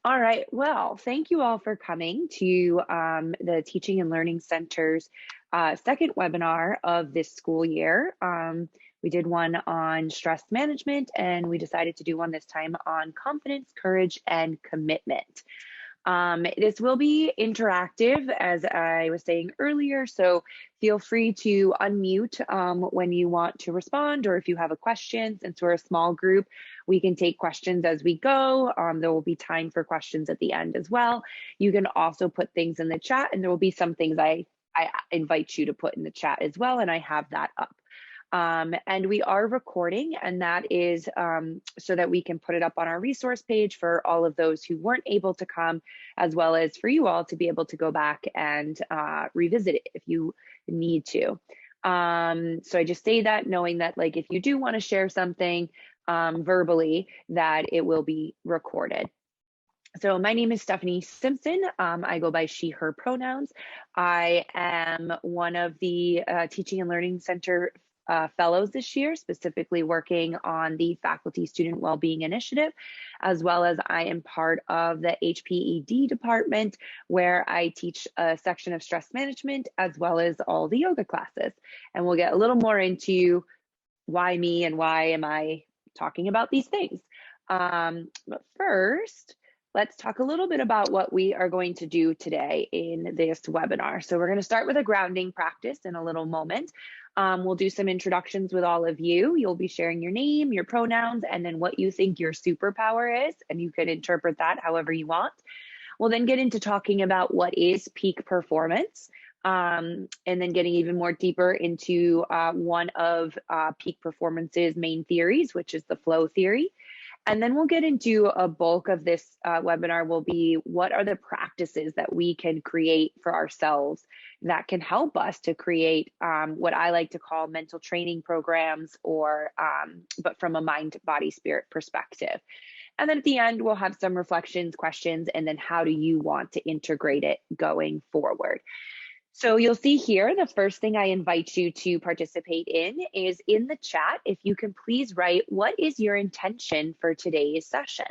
All right. Well, thank you all for coming to the Teaching and Learning Center's second webinar of this school year. We did one on stress management, and we decided to do one this time on confidence, courage, and commitment. This will be interactive, as I was saying earlier, so feel free to unmute when you want to respond, or if you have a question. Since we're a small group, we can take questions as we go. There will be time for questions at the end as well. You can also put things in the chat, and there will be some things I invite you to put in the chat as well, and I have that up. And we are recording, and that is so that we can put it up on our resource page for all of those who weren't able to come, as well as for you all to be able to go back and revisit it if you need to. So I just say that knowing that, like, if you do want to share something verbally, that it will be recorded. So my name is Stephanie Simpson. I go by she, her pronouns. I am one of the Teaching and Learning Center fellows this year, specifically working on the Faculty Student Wellbeing Initiative, as well as I am part of the HPED department, where I teach a section of stress management, as well as all the yoga classes. And we'll get a little more into why me and why am I talking about these things. But first, let's talk a little bit about what we are going to do today in this webinar. So we're going to start with a grounding practice in a little moment. We'll do some introductions with all of you. You'll be sharing your name, your pronouns, and then what you think your superpower is, and you can interpret that however you want. We'll then get into talking about what is peak performance, and then getting even more deeper into one of peak performance's main theories, which is the flow theory. And then we'll get into a bulk of this webinar will be what are the practices that we can create for ourselves that can help us to create what I like to call mental training programs, or but from a mind, body, spirit perspective. And then at the end, we'll have some reflections, questions, and then how do you want to integrate it going forward? So you'll see here, the first thing I invite you to participate in is in the chat. If you can please write, what is your intention for today's session?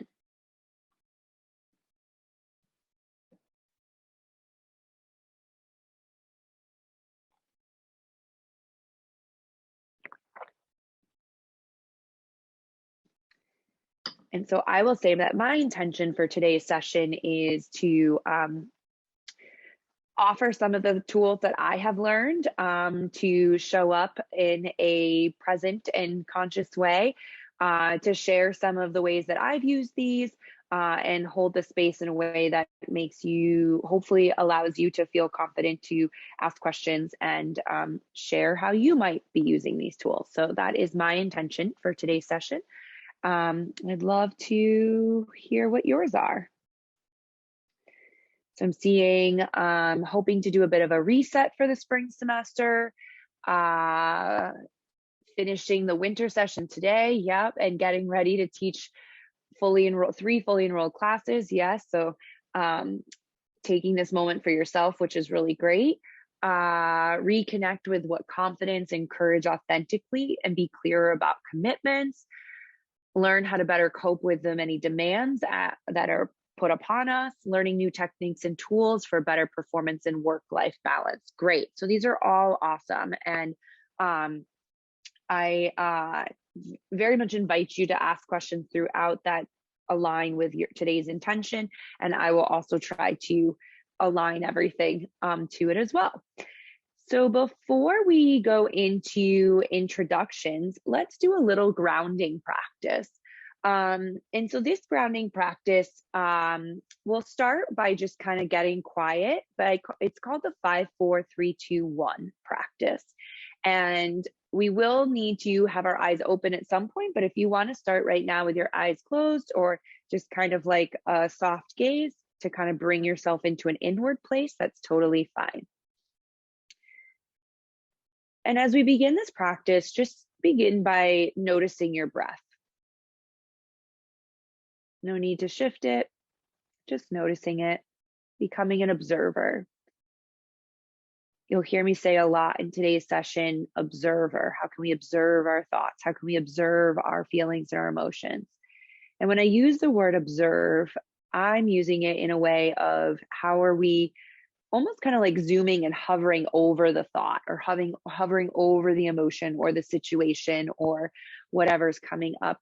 And so I will say that my intention for today's session is to offer some of the tools that I have learned to show up in a present and conscious way, to share some of the ways that I've used these, and hold the space in a way that makes you, hopefully allows you to feel confident to ask questions and share how you might be using these tools. So that is my intention for today's session. I'd love to hear what yours are. So I'm seeing, hoping to do a bit of a reset for the spring semester, finishing the winter session today, yep, and getting ready to teach three fully enrolled classes, yes. So taking this moment for yourself, which is really great. Reconnect with what confidence and courage authentically, and be clearer about commitments. Learn how to better cope with the many demands that are put upon us, learning new techniques and tools for better performance and work-life balance. Great. So these are all awesome. And I very much invite you to ask questions throughout that align with today's intention. And I will also try to align everything to it as well. So before we go into introductions, let's do a little grounding practice. And so this grounding practice, we'll start by just kind of getting quiet, but it's called the 5-4-3-2-1 practice. And we will need to have our eyes open at some point, but if you want to start right now with your eyes closed, or just kind of like a soft gaze to kind of bring yourself into an inward place, that's totally fine. And as we begin this practice, just begin by noticing your breath. No need to shift it, just noticing it, becoming an observer. You'll hear me say a lot in today's session, observer. How can we observe our thoughts? How can we observe our feelings and our emotions? And when I use the word observe, I'm using it in a way of how are we almost kind of like zooming and hovering over the thought, or hovering over the emotion or the situation or whatever's coming up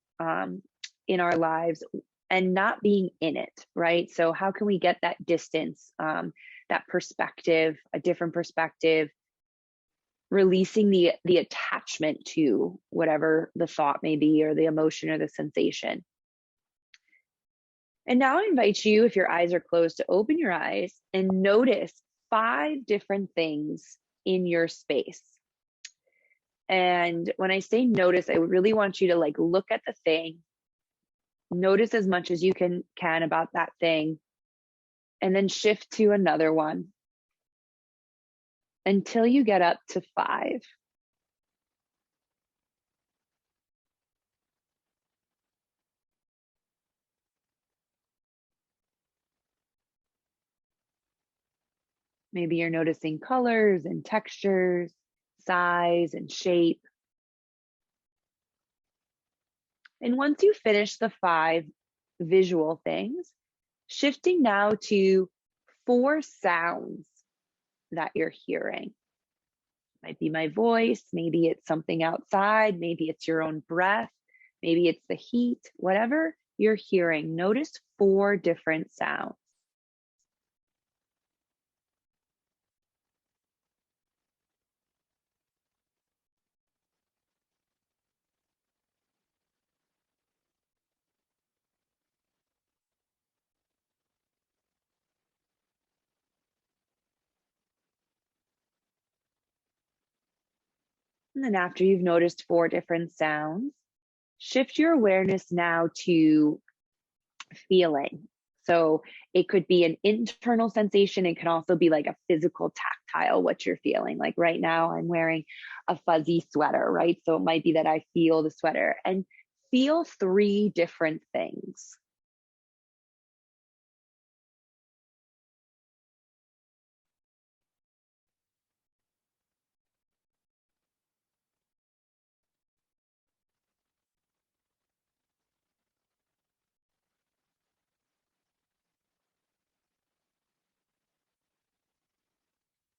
in our lives, and not being in it, right? So how can we get that distance, that perspective, a different perspective, releasing the attachment to whatever the thought may be, or the emotion or the sensation. And now I invite you, if your eyes are closed, to open your eyes and notice 5 different things in your space. And when I say notice, I really want you to like look at the thing, notice as much as you can about that thing, and then shift to another one until you get up to 5. Maybe you're noticing colors and textures, size and shape. And once you finish the 5 visual things, shifting now to 4 sounds that you're hearing. Might be my voice, maybe it's something outside, maybe it's your own breath, maybe it's the heat, whatever you're hearing. Notice 4 different sounds. And then after you've noticed 4 different sounds, shift your awareness now to feeling. So it could be an internal sensation. It can also be like a physical tactile, what you're feeling. Like right now I'm wearing a fuzzy sweater, right? So it might be that I feel the sweater, and feel 3 different things.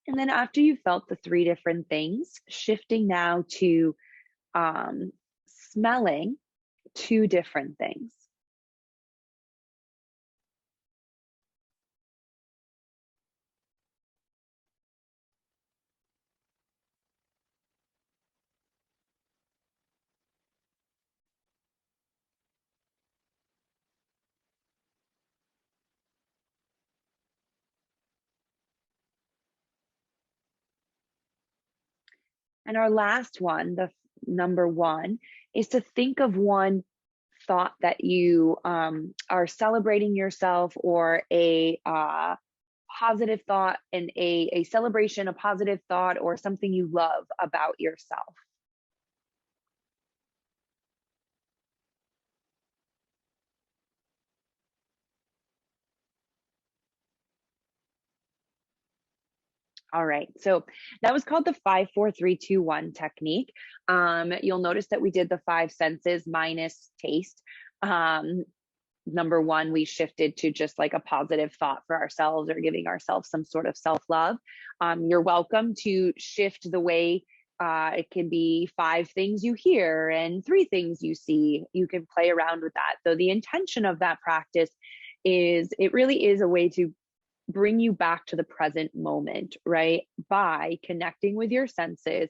And then after you felt the 3 different things, shifting now to smelling 2 different things. And our last one, the number 1, is to think of one thought that you are celebrating yourself, or a positive thought, and a celebration, a positive thought, or something you love about yourself. All right, so that was called the 5, 4, 3, 2, 1 technique. You'll notice that we did the 5 senses minus taste. Number 1, we shifted to just like a positive thought for ourselves, or giving ourselves some sort of self-love. You're welcome to shift the way. It can be 5 things you hear and 3 things you see. You can play around with that. So the intention of that practice is, it really is a way to bring you back to the present moment, right? By connecting with your senses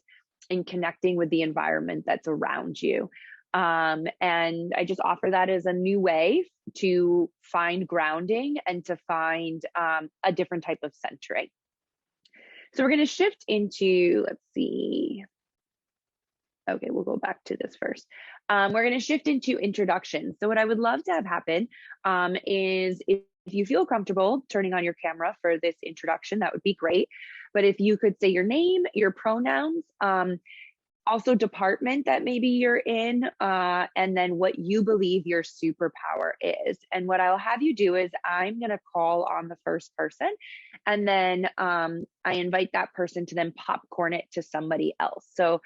and connecting with the environment that's around you. And I just offer that as a new way to find grounding and to find a different type of centering. So we're going to shift into, let's see. Okay, we'll go back to this first. We're going to shift into introduction. So what I would love to have happen is, if you feel comfortable turning on your camera for this introduction, that would be great. But if you could say your name, your pronouns, also department that maybe you're in, and then what you believe your superpower is. And what I'll have you do is, I'm going to call on the first person, and then I invite that person to then popcorn it to somebody else. So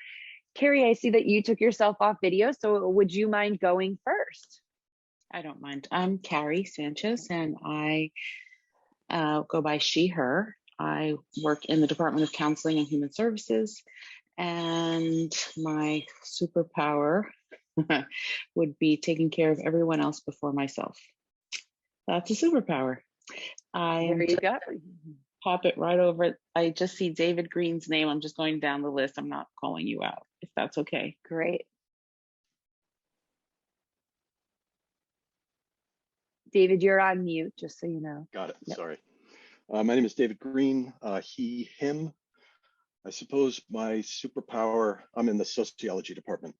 Carrie, I see that you took yourself off video, so would you mind going first? I don't mind. I'm Carrie Sanchez, and I go by she, her. I work in the Department of Counseling and Human Services, and my superpower would be taking care of everyone else before myself. That's a superpower. I There am you go. pop it right over. I just see David Green's name. I'm just going down the list. I'm not calling you out, if that's okay. Great. David, you're on mute, just so you know. Got it. Yep. Sorry. My name is David Green, he, him. I suppose my superpower, I'm in the sociology department.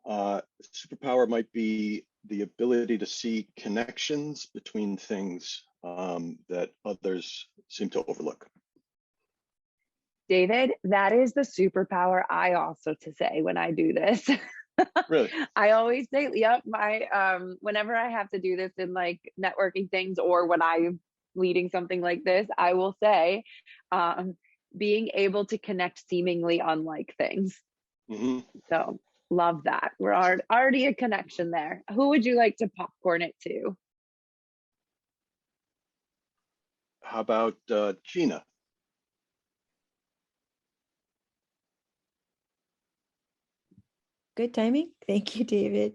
Superpower might be the ability to see connections between things that others seem to overlook. David, that is the superpower I also to say when I do this. Really? I always say, yep, whenever I have to do this in like networking things or when I'm leading something like this, I will say, being able to connect seemingly unlike things. Mm-hmm. So love that. We're already a connection there. Who would you like to popcorn it to? How about Gina? Good timing. Thank you, David.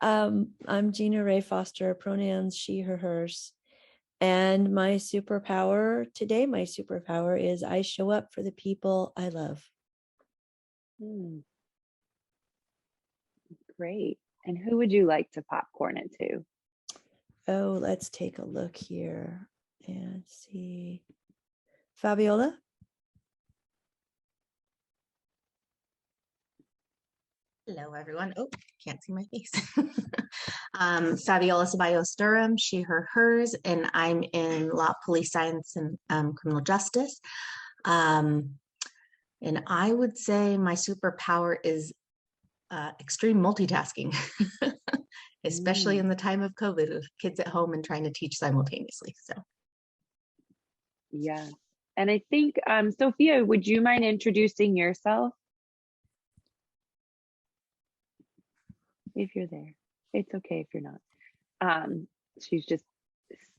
I'm Gina Ray Foster, pronouns she, her, hers. And my superpower today, my superpower is I show up for the people I love. Great. And who would you like to popcorn it to? Oh, let's take a look here and see. Fabiola? Hello, everyone. Oh, can't see my face. Fabiola Ceballos-Durham, she, her, hers, and I'm in law, police science, and criminal justice. And I would say my superpower is extreme multitasking, especially in the time of COVID with kids at home and trying to teach simultaneously. So, yeah. And I think, Sophia, would you mind introducing yourself? If you're there, it's okay if you're not.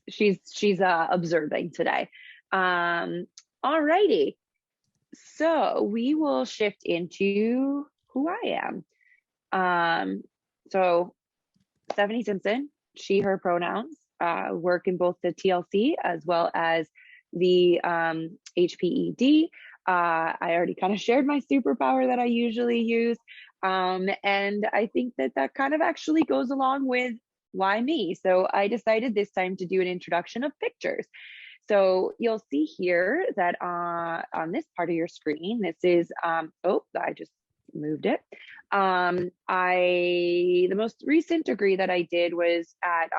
She's observing today. All righty. So we will shift into who I am. So Stephanie Simpson, she, her pronouns, work in both the TLC as well as the HPED. I already kind of shared my superpower that I usually use. And I think that kind of actually goes along with why me. So I decided this time to do an introduction of pictures. So you'll see here that on this part of your screen, this is, oh, I just moved it. The most recent degree that I did was at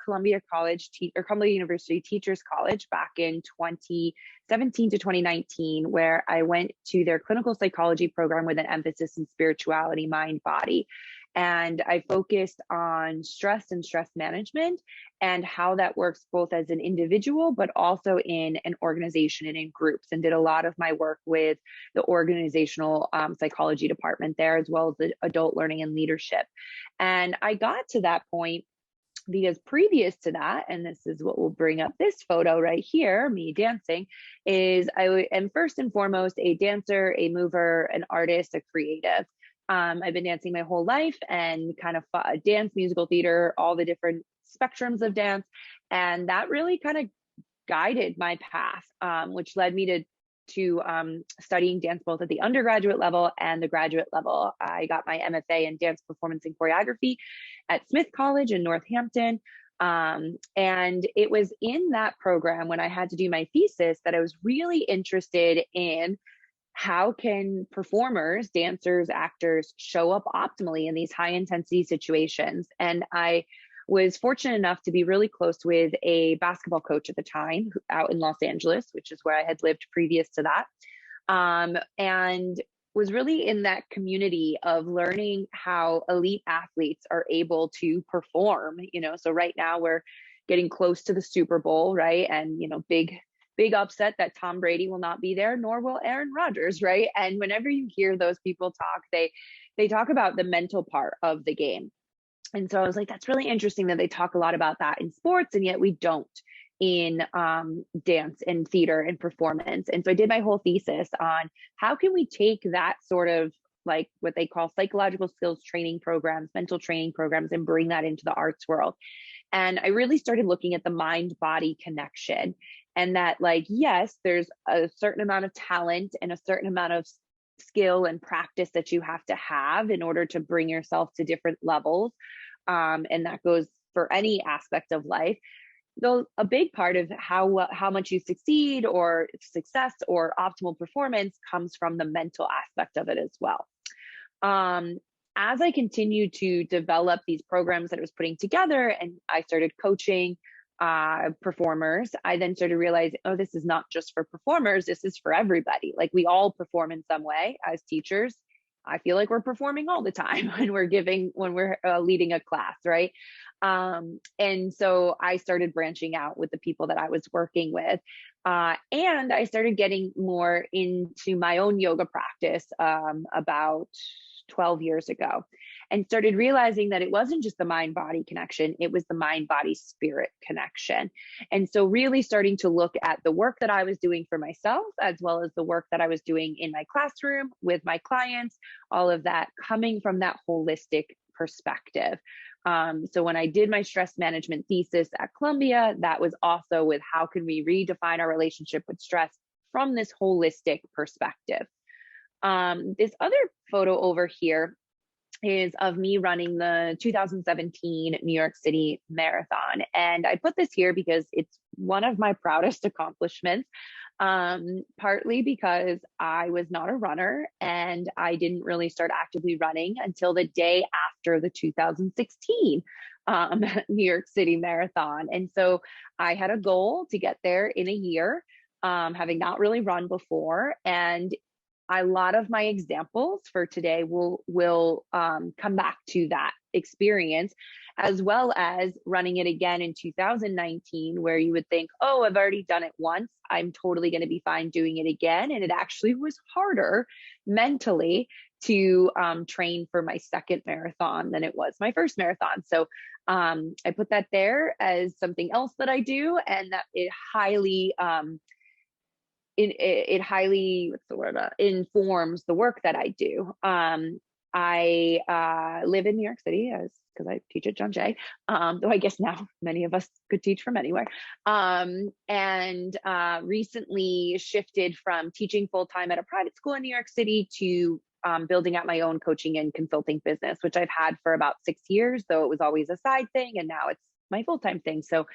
Columbia University Teachers College back in 2017 to 2019, where I went to their clinical psychology program with an emphasis in spirituality, mind, body. And I focused on stress and stress management and how that works both as an individual, but also in an organization and in groups, and did a lot of my work with the organizational psychology department there, as well as the adult learning and leadership. And I got to that point because previous to that, and this is what will bring up this photo right here, me dancing, is I am first and foremost a dancer, a mover, an artist, a creative. I've been dancing my whole life and kind of dance, musical theater, all the different spectrums of dance. And that really kind of guided my path, which led me to studying dance both at the undergraduate level and the graduate level. I got my MFA in dance performance and choreography at Smith College in Northampton. And it was in that program when I had to do my thesis that I was really interested in how can performers, dancers, actors show up optimally in these high intensity situations. And I was fortunate enough to be really close with a basketball coach at the time out in Los Angeles, which is where I had lived previous to that. And was really in that community of learning how elite athletes are able to perform, so right now we're getting close to the Super Bowl, right? And, big upset that Tom Brady will not be there, nor will Aaron Rodgers, right? And whenever you hear those people talk, they talk about the mental part of the game. And so I was like, that's really interesting that they talk a lot about that in sports, and yet we don't in dance and theater and performance. And so I did my whole thesis on how can we take that sort of like what they call psychological skills training programs, mental training programs, and bring that into the arts world. And I really started looking at the mind-body connection, and that, like, yes, there's a certain amount of talent and a certain amount of skill and practice that you have to have in order to bring yourself to different levels. And that goes for any aspect of life. Though a big part of how much you succeed or success or optimal performance comes from the mental aspect of it as well. As I continued to develop these programs that I was putting together, and I started coaching performers, I then started realizing, oh, this is not just for performers, this is for everybody. Like, we all perform in some way. As teachers, I feel like we're performing all the time when we're leading a class, right? And so I started branching out with the people that I was working with. And I started getting more into my own yoga practice about 12 years ago, and started realizing that it wasn't just the mind-body connection, it was the mind-body-spirit connection. And so really starting to look at the work that I was doing for myself, as well as the work that I was doing in my classroom with my clients, all of that coming from that holistic perspective. So when I did my stress management thesis at Columbia, that was also with how can we redefine our relationship with stress from this holistic perspective. This other photo over here is of me running the 2017 New York City Marathon. And I put this here because it's one of my proudest accomplishments, partly because I was not a runner and I didn't really start actively running until the day after the 2016 New York City Marathon. And so I had a goal to get there in a year, having not really run before. And a lot of my examples for today will come back to that experience, as well as running it again in 2019, where you would think, oh, I've already done it once, I'm totally going to be fine doing it again. And it actually was harder mentally to train for my second marathon than it was my first marathon. So I put that there as something else that I do, and that it highly informs the work that I do. I live in New York City because I teach at John Jay, though I guess now many of us could teach from anywhere. And recently shifted from teaching full-time at a private school in New York City to building out my own coaching and consulting business, which I've had for about 6 years, though it was always a side thing, and now it's my full-time thing. So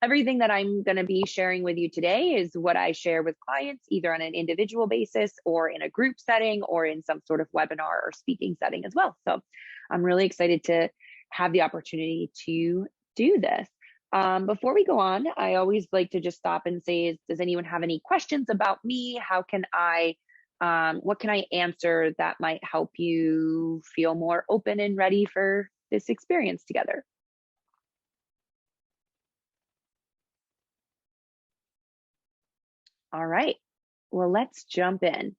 everything that I'm going to be sharing with you today is what I share with clients, either on an individual basis or in a group setting or in some sort of webinar or speaking setting as well. So I'm really excited to have the opportunity to do this. Before we go on, I always like to just stop and say, does anyone have any questions about me? How can what can I answer that might help you feel more open and ready for this experience together? All right, well, let's jump in.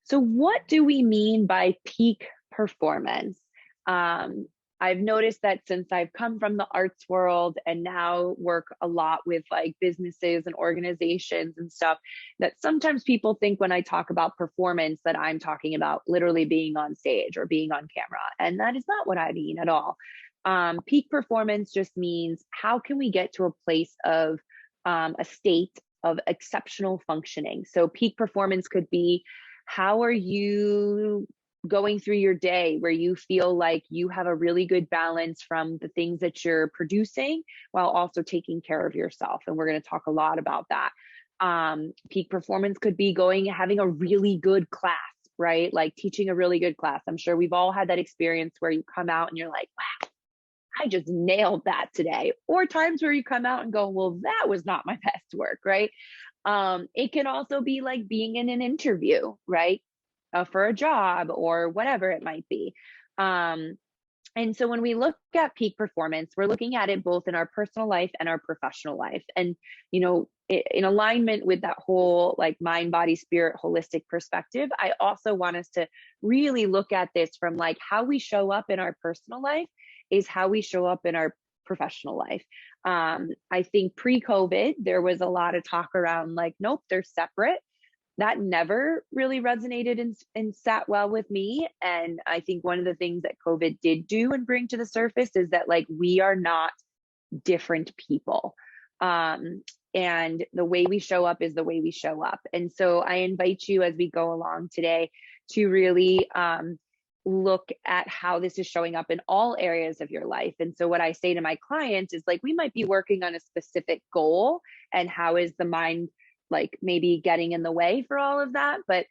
So what do we mean by peak performance? I've noticed that since I've come from the arts world and now work a lot with like businesses and organizations and stuff, that sometimes people think when I talk about performance that I'm talking about literally being on stage or being on camera. And that is not what I mean at all. Peak performance just means how can we get to a place of a state of exceptional functioning. So peak performance could be, how are you going through your day where you feel like you have a really good balance from the things that you're producing while also taking care of yourself. And we're going to talk a lot about that. Peak performance could be having a really good class, right? Like teaching a really good class. I'm sure we've all had that experience where you come out and you're like, wow, I just nailed that today. Or times where you come out and go, well, that was not my best work, right? It can also be like being in an interview, right? For a job or whatever it might be. And so when we look at peak performance, we're looking at it both in our personal life and our professional life. And, you know, in alignment with that whole like mind, body, spirit, holistic perspective, I also want us to really look at this from like how we show up in our personal life is how we show up in our professional life. I think pre-COVID, there was a lot of talk around like, nope, they're separate. That never really resonated and sat well with me. And I think one of the things that COVID did do and bring to the surface is that like, we are not different people. And the way we show up is the way we show up. And so I invite you as we go along today to really look at how this is showing up in all areas of your life. And so what I say to my clients is like, we might be working on a specific goal, and how is the mind like maybe getting in the way for all of that? But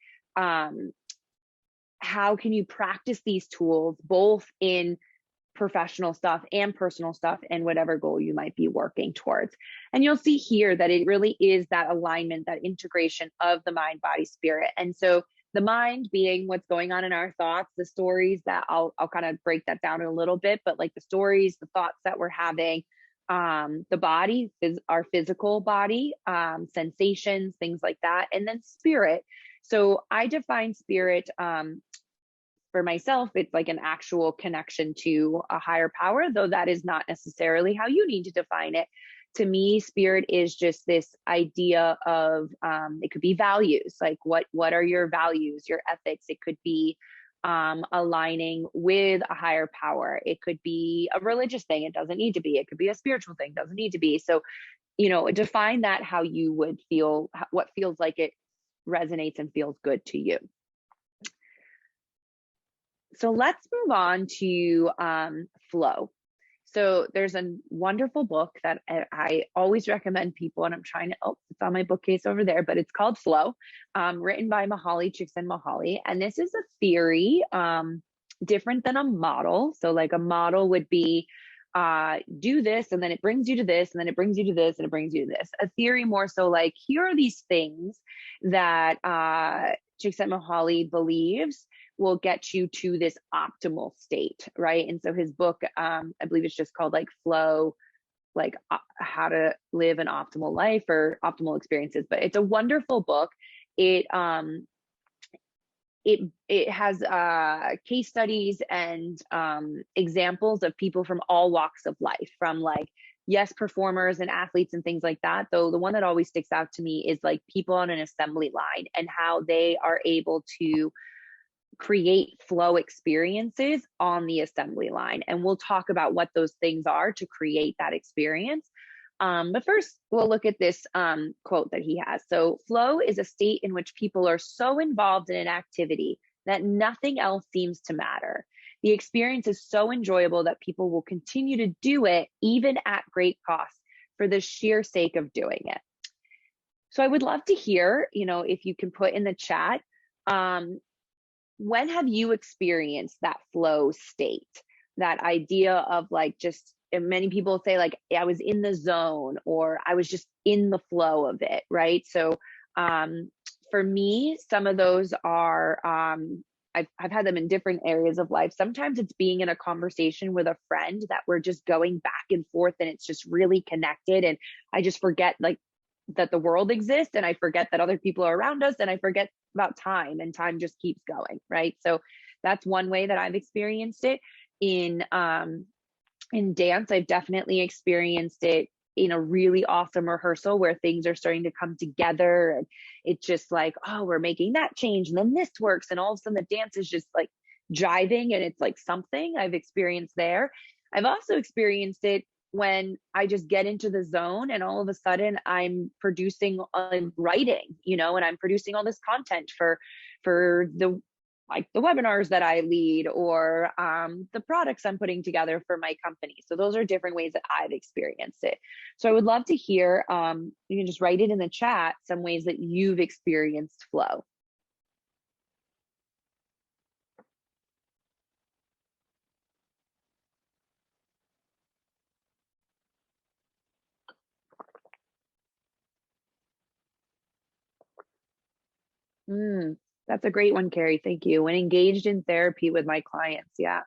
how can you practice these tools both in professional stuff and personal stuff and whatever goal you might be working towards? And you'll see here that it really is that alignment, that integration of the mind, body, spirit. And so the mind being what's going on in our thoughts, the stories that I'll kind of break that down a little bit, but like the stories, the thoughts that we're having, the body is our physical body, sensations, things like that, and then spirit. So I define spirit, for myself, it's like an actual connection to a higher power, though that is not necessarily how you need to define it. To me, spirit is just this idea of, it could be values, like what are your values, your ethics. It could be aligning with a higher power. It could be a religious thing. It doesn't need to be. It could be a spiritual thing. Doesn't need to be. So, define that how you would feel, what feels like it resonates and feels good to you. So let's move on to flow. So there's a wonderful book that I always recommend people, and I'm trying to, it's on my bookcase over there, but it's called Flow, written by Mihaly Csikszentmihalyi. And this is a theory different than a model. So like a model would be do this, and then it brings you to this, and then it brings you to this, and it brings you to this. A theory more so like, here are these things that Csikszentmihalyi believes will get you to this optimal state, right? And so his book, I believe it's just called like Flow, like how to live an optimal life or optimal experiences. But it's a wonderful book. It has case studies and examples of people from all walks of life, from like, yes, performers and athletes and things like that. Though the one that always sticks out to me is like people on an assembly line and how they are able to create flow experiences on the assembly line. And we'll talk about what those things are to create that experience. But first, we'll look at this quote that he has. So flow is a state in which people are so involved in an activity that nothing else seems to matter. The experience is so enjoyable that people will continue to do it even at great cost for the sheer sake of doing it. So I would love to hear, if you can put in the chat, when have you experienced that flow state? That idea of like, just, many people say like, I was in the zone, or I was just in the flow of it, right? So for me, some of those are, I've had them in different areas of life. Sometimes it's being in a conversation with a friend that we're just going back and forth, and it's just really connected. And I just forget like that the world exists, and I forget that other people are around us, and I forget about time, and time just keeps going, right? So that's one way that I've experienced it. In dance, I've definitely experienced it in a really awesome rehearsal where things are starting to come together, and it's just like, oh, we're making that change, and then this works, and all of a sudden the dance is just like jiving, and it's like something I've experienced there. I've also experienced it when I just get into the zone, and all of a sudden I'm producing, writing, and I'm producing all this content for the webinars that I lead, or the products I'm putting together for my company. So those are different ways that I've experienced it. So I would love to hear, you can just write it in the chat, some ways that you've experienced flow. That's a great one, Carrie. Thank you. When engaged in therapy with my clients. Yeah.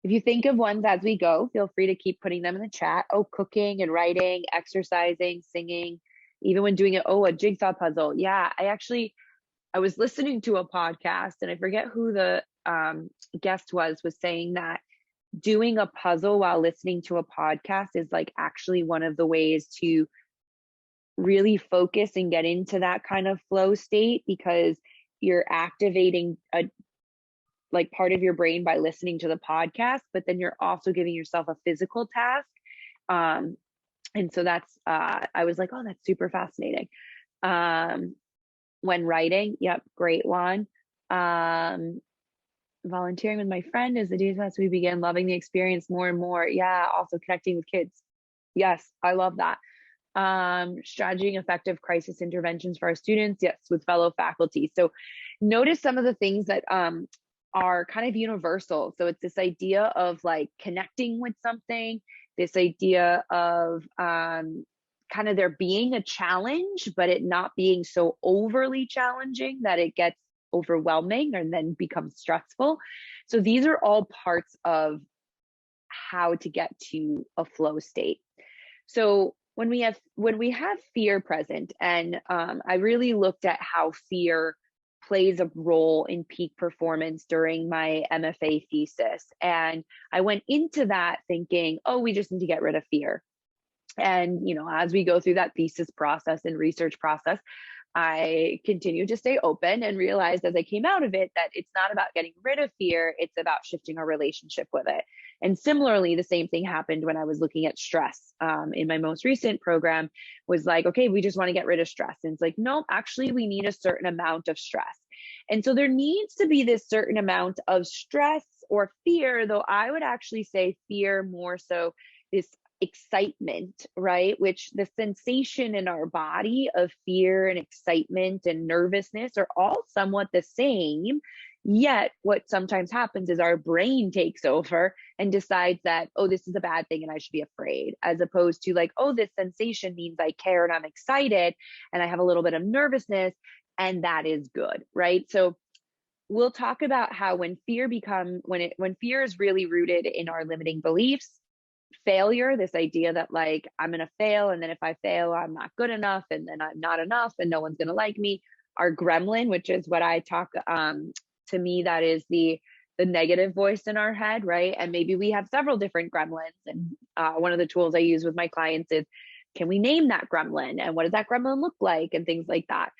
If you think of ones as we go, feel free to keep putting them in the chat. Oh, cooking and writing, exercising, singing, even when doing it, a jigsaw puzzle. Yeah, I was listening to a podcast, and I forget who the guest was saying that doing a puzzle while listening to a podcast is like actually one of the ways to really focus and get into that kind of flow state, because you're activating a like part of your brain by listening to the podcast, but then you're also giving yourself a physical task. And so that's I was like, oh, that's super fascinating. When writing, yep, great one. Volunteering with my friend as the days passed, we began loving the experience more and more. Yeah, also connecting with kids. Yes, I love that. Strategy and effective crisis interventions for our students. Yes, with fellow faculty. So notice some of the things that are kind of universal. So it's this idea of like connecting with something, this idea of kind of there being a challenge, but it not being so overly challenging that it gets overwhelming and then becomes stressful. So these are all parts of how to get to a flow state. So when we have fear present, and I really looked at how fear plays a role in peak performance during my MFA thesis. And I went into that thinking, oh, we just need to get rid of fear. And, as we go through that thesis process and research process, I continued to stay open and realized as I came out of it that it's not about getting rid of fear, it's about shifting our relationship with it. And similarly, the same thing happened when I was looking at stress. In my most recent program was like, okay, we just want to get rid of stress. And it's like, no, actually, we need a certain amount of stress. And so there needs to be this certain amount of stress or fear, though I would actually say fear more so this excitement, right? Which the sensation in our body of fear and excitement and nervousness are all somewhat the same. Yet what sometimes happens is our brain takes over and decides that, oh, this is a bad thing and I should be afraid, as opposed to like, oh, this sensation means I care and I'm excited and I have a little bit of nervousness and that is good, right? So we'll talk about how when fear is really rooted in our limiting beliefs, failure, this idea that like I'm gonna fail, and then if I fail I'm not good enough, and then I'm not enough and no one's gonna like me. Our gremlin, which is what I talk to me, that is the negative voice in our head, right? And maybe we have several different gremlins, and one of the tools I use with my clients is, can we name that gremlin, and what does that gremlin look like, and things like that.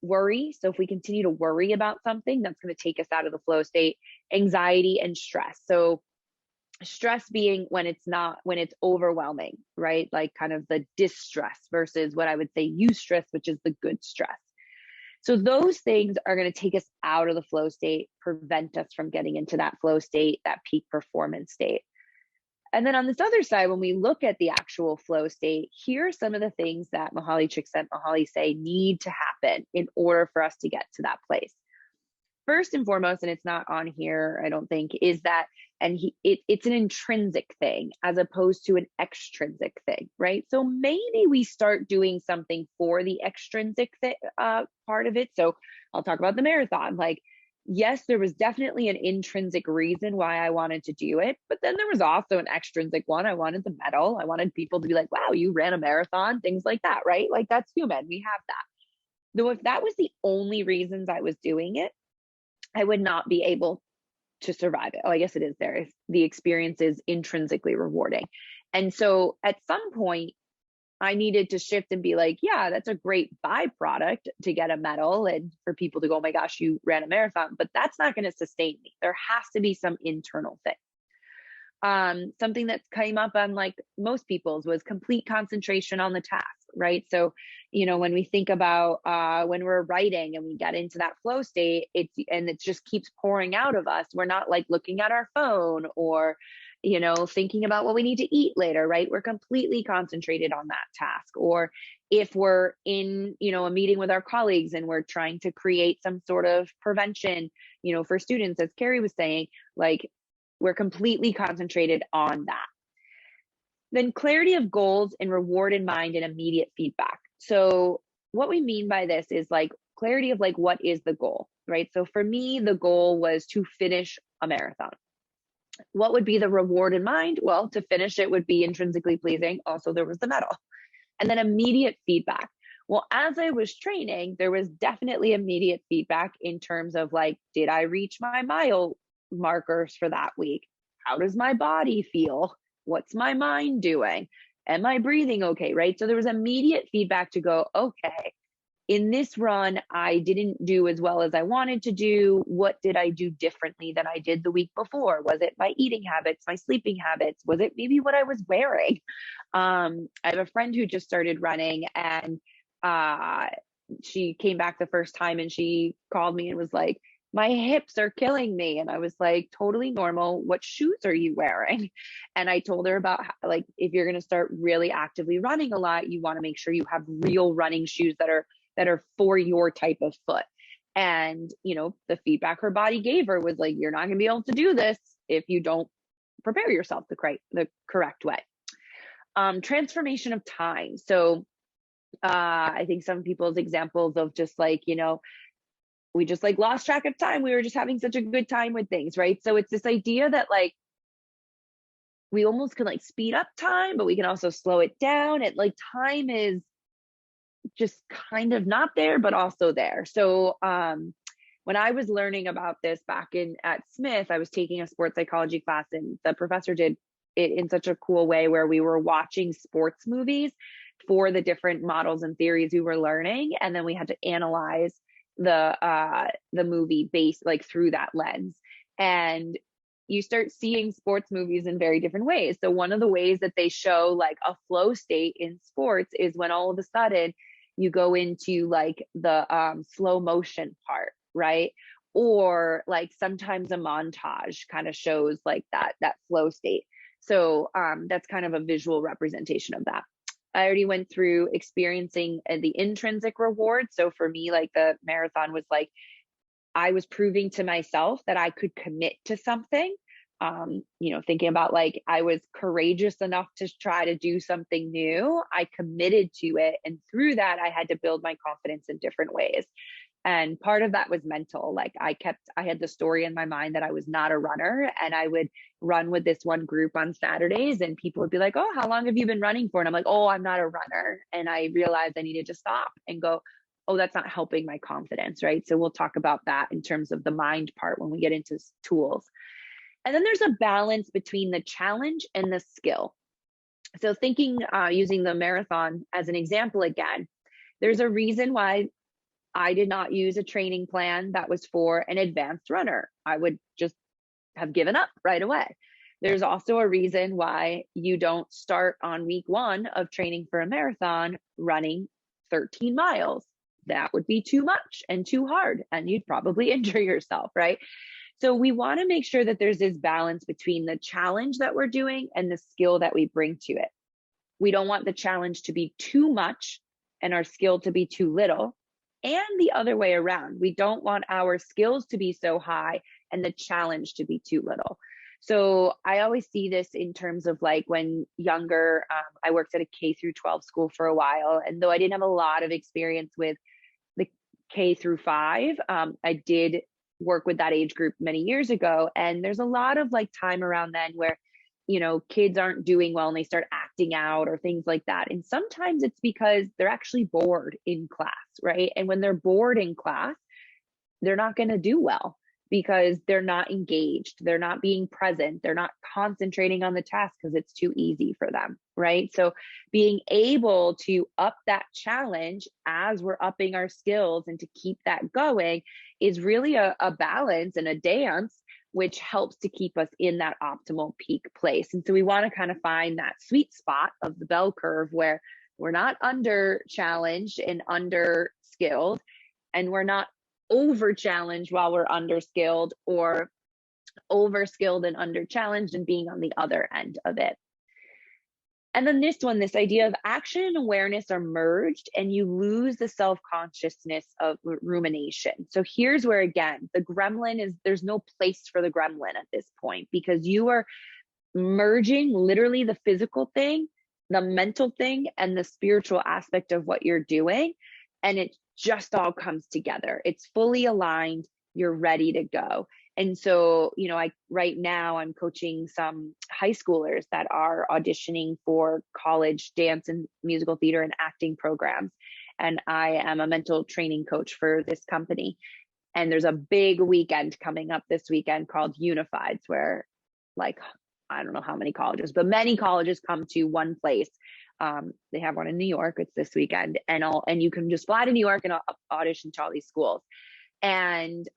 Worry, so if we continue to worry about something, that's going to take us out of the flow state. Anxiety and stress, so stress being when it's overwhelming, right? Like kind of the distress versus what I would say eustress, which is the good stress. So those things are going to take us out of the flow state, prevent us from getting into that flow state, that peak performance state. And then on this other side, when we look at the actual flow state, here are some of the things that Mihaly Csikszentmihalyi say need to happen in order for us to get to that place. First and foremost, and it's not on here, I don't think, is that, and it's an intrinsic thing as opposed to an extrinsic thing, right? So maybe we start doing something for the extrinsic part of it. So I'll talk about the marathon. Like, yes, there was definitely an intrinsic reason why I wanted to do it, but then there was also an extrinsic one. I wanted the medal. I wanted people to be like, wow, you ran a marathon, things like that, right? Like, that's human. We have that. Though if that was the only reasons I was doing it, I would not be able to survive it. Oh, I guess it is there if the experience is intrinsically rewarding. And so at some point, I needed to shift and be like, yeah, that's a great byproduct to get a medal and for people to go, oh my gosh, you ran a marathon, but that's not going to sustain me. There has to be some internal thing. Something that came up on like most people's was complete concentration on the task, right? So, when we think about when we're writing and we get into that flow state, it just keeps pouring out of us. We're not like looking at our phone or, thinking about what we need to eat later, right? We're completely concentrated on that task. Or if we're in, a meeting with our colleagues and we're trying to create some sort of prevention, for students, as Carrie was saying, like we're completely concentrated on that. Then clarity of goals and reward in mind and immediate feedback. So what we mean by this is like clarity of like, what is the goal, right? So for me, the goal was to finish a marathon. What would be the reward in mind? Well, to finish it would be intrinsically pleasing. Also, there was the medal. And then immediate feedback. Well, as I was training, there was definitely immediate feedback in terms of like, did I reach my mile markers for that week? How does my body feel? What's my mind doing? Am I breathing okay? Right. So there was immediate feedback to go, okay, in this run, I didn't do as well as I wanted to do. What did I do differently than I did the week before? Was it my eating habits, my sleeping habits? Was it maybe what I was wearing? I have a friend who just started running, and she came back the first time and she called me and was like, my hips are killing me. And I was like, totally normal. What shoes are you wearing? And I told her about how, like, if you're going to start really actively running a lot, you want to make sure you have real running shoes that are for your type of foot. And, you know, the feedback her body gave her was like, you're not going to be able to do this if you don't prepare yourself the correct way. Transformation of time. So I think some people's examples of just like, you know, we just like lost track of time. We were just having such a good time with things, right? So it's this idea that like, we almost can like speed up time, but we can also slow it down. It like time is just kind of not there, but also there. So when I was learning about this back at Smith, I was taking a sports psychology class, and the professor did it in such a cool way where we were watching sports movies for the different models and theories we were learning, and then we had to analyze the movie based like through that lens. And you start seeing sports movies in very different ways. So one of the ways that they show like a flow state in sports is when all of a sudden you go into like the slow motion part, right? Or like sometimes a montage kind of shows like that flow state. So that's kind of a visual representation of that. I already went through experiencing the intrinsic reward. So for me, like the marathon was like, I was proving to myself that I could commit to something. You know, thinking about like, I was courageous enough to try to do something new. I committed to it. And through that, I had to build my confidence in different ways. And part of that was mental. Like I had the story in my mind that I was not a runner, and I would run with this one group on Saturdays, and people would be like, oh, how long have you been running for? And I'm like, oh, I'm not a runner. And I realized I needed to stop and go, oh, that's not helping my confidence, right? So we'll talk about that in terms of the mind part when we get into tools. And then there's a balance between the challenge and the skill. So thinking, using the marathon as an example again, there's a reason why I did not use a training plan that was for an advanced runner. I would just have given up right away. There's also a reason why you don't start on week 1 of training for a marathon running 13 miles. That would be too much and too hard, and you'd probably injure yourself, right? So we want to make sure that there's this balance between the challenge that we're doing and the skill that we bring to it. We don't want the challenge to be too much and our skill to be too little, and the other way around. We don't want our skills to be so high and the challenge to be too little. So I always see this in terms of like when younger, I worked at a K through 12 school for a while. And though I didn't have a lot of experience with the K through 5, I did work with that age group many years ago. And there's a lot of like time around then where, you know, kids aren't doing well and they start acting out or things like that. And sometimes it's because they're actually bored in class, right? And when they're bored in class, they're not going to do well because they're not engaged. They're not being present. They're not concentrating on the task because it's too easy for them, right? So being able to up that challenge as we're upping our skills and to keep that going is really a balance and a dance, which helps to keep us in that optimal peak place. And so we want to kind of find that sweet spot of the bell curve where we're not under challenged and under skilled, and we're not over challenged while we're under skilled, or over skilled and under challenged and being on the other end of it. And then this idea of action and awareness are merged and you lose the self-consciousness of rumination. So here's where, again, the gremlin there's no place for the gremlin at this point, because you are merging literally the physical thing, the mental thing, and the spiritual aspect of what you're doing. And it just all comes together. It's fully aligned. you're ready to go. And so, right now I'm coaching some high schoolers that are auditioning for college dance and musical theater and acting programs. And I am a mental training coach for this company. And there's a big weekend coming up this weekend called Unifieds, where I don't know how many colleges, but many colleges come to one place. They have one in New York. It's this weekend, and you can just fly to New York and audition to all these schools. And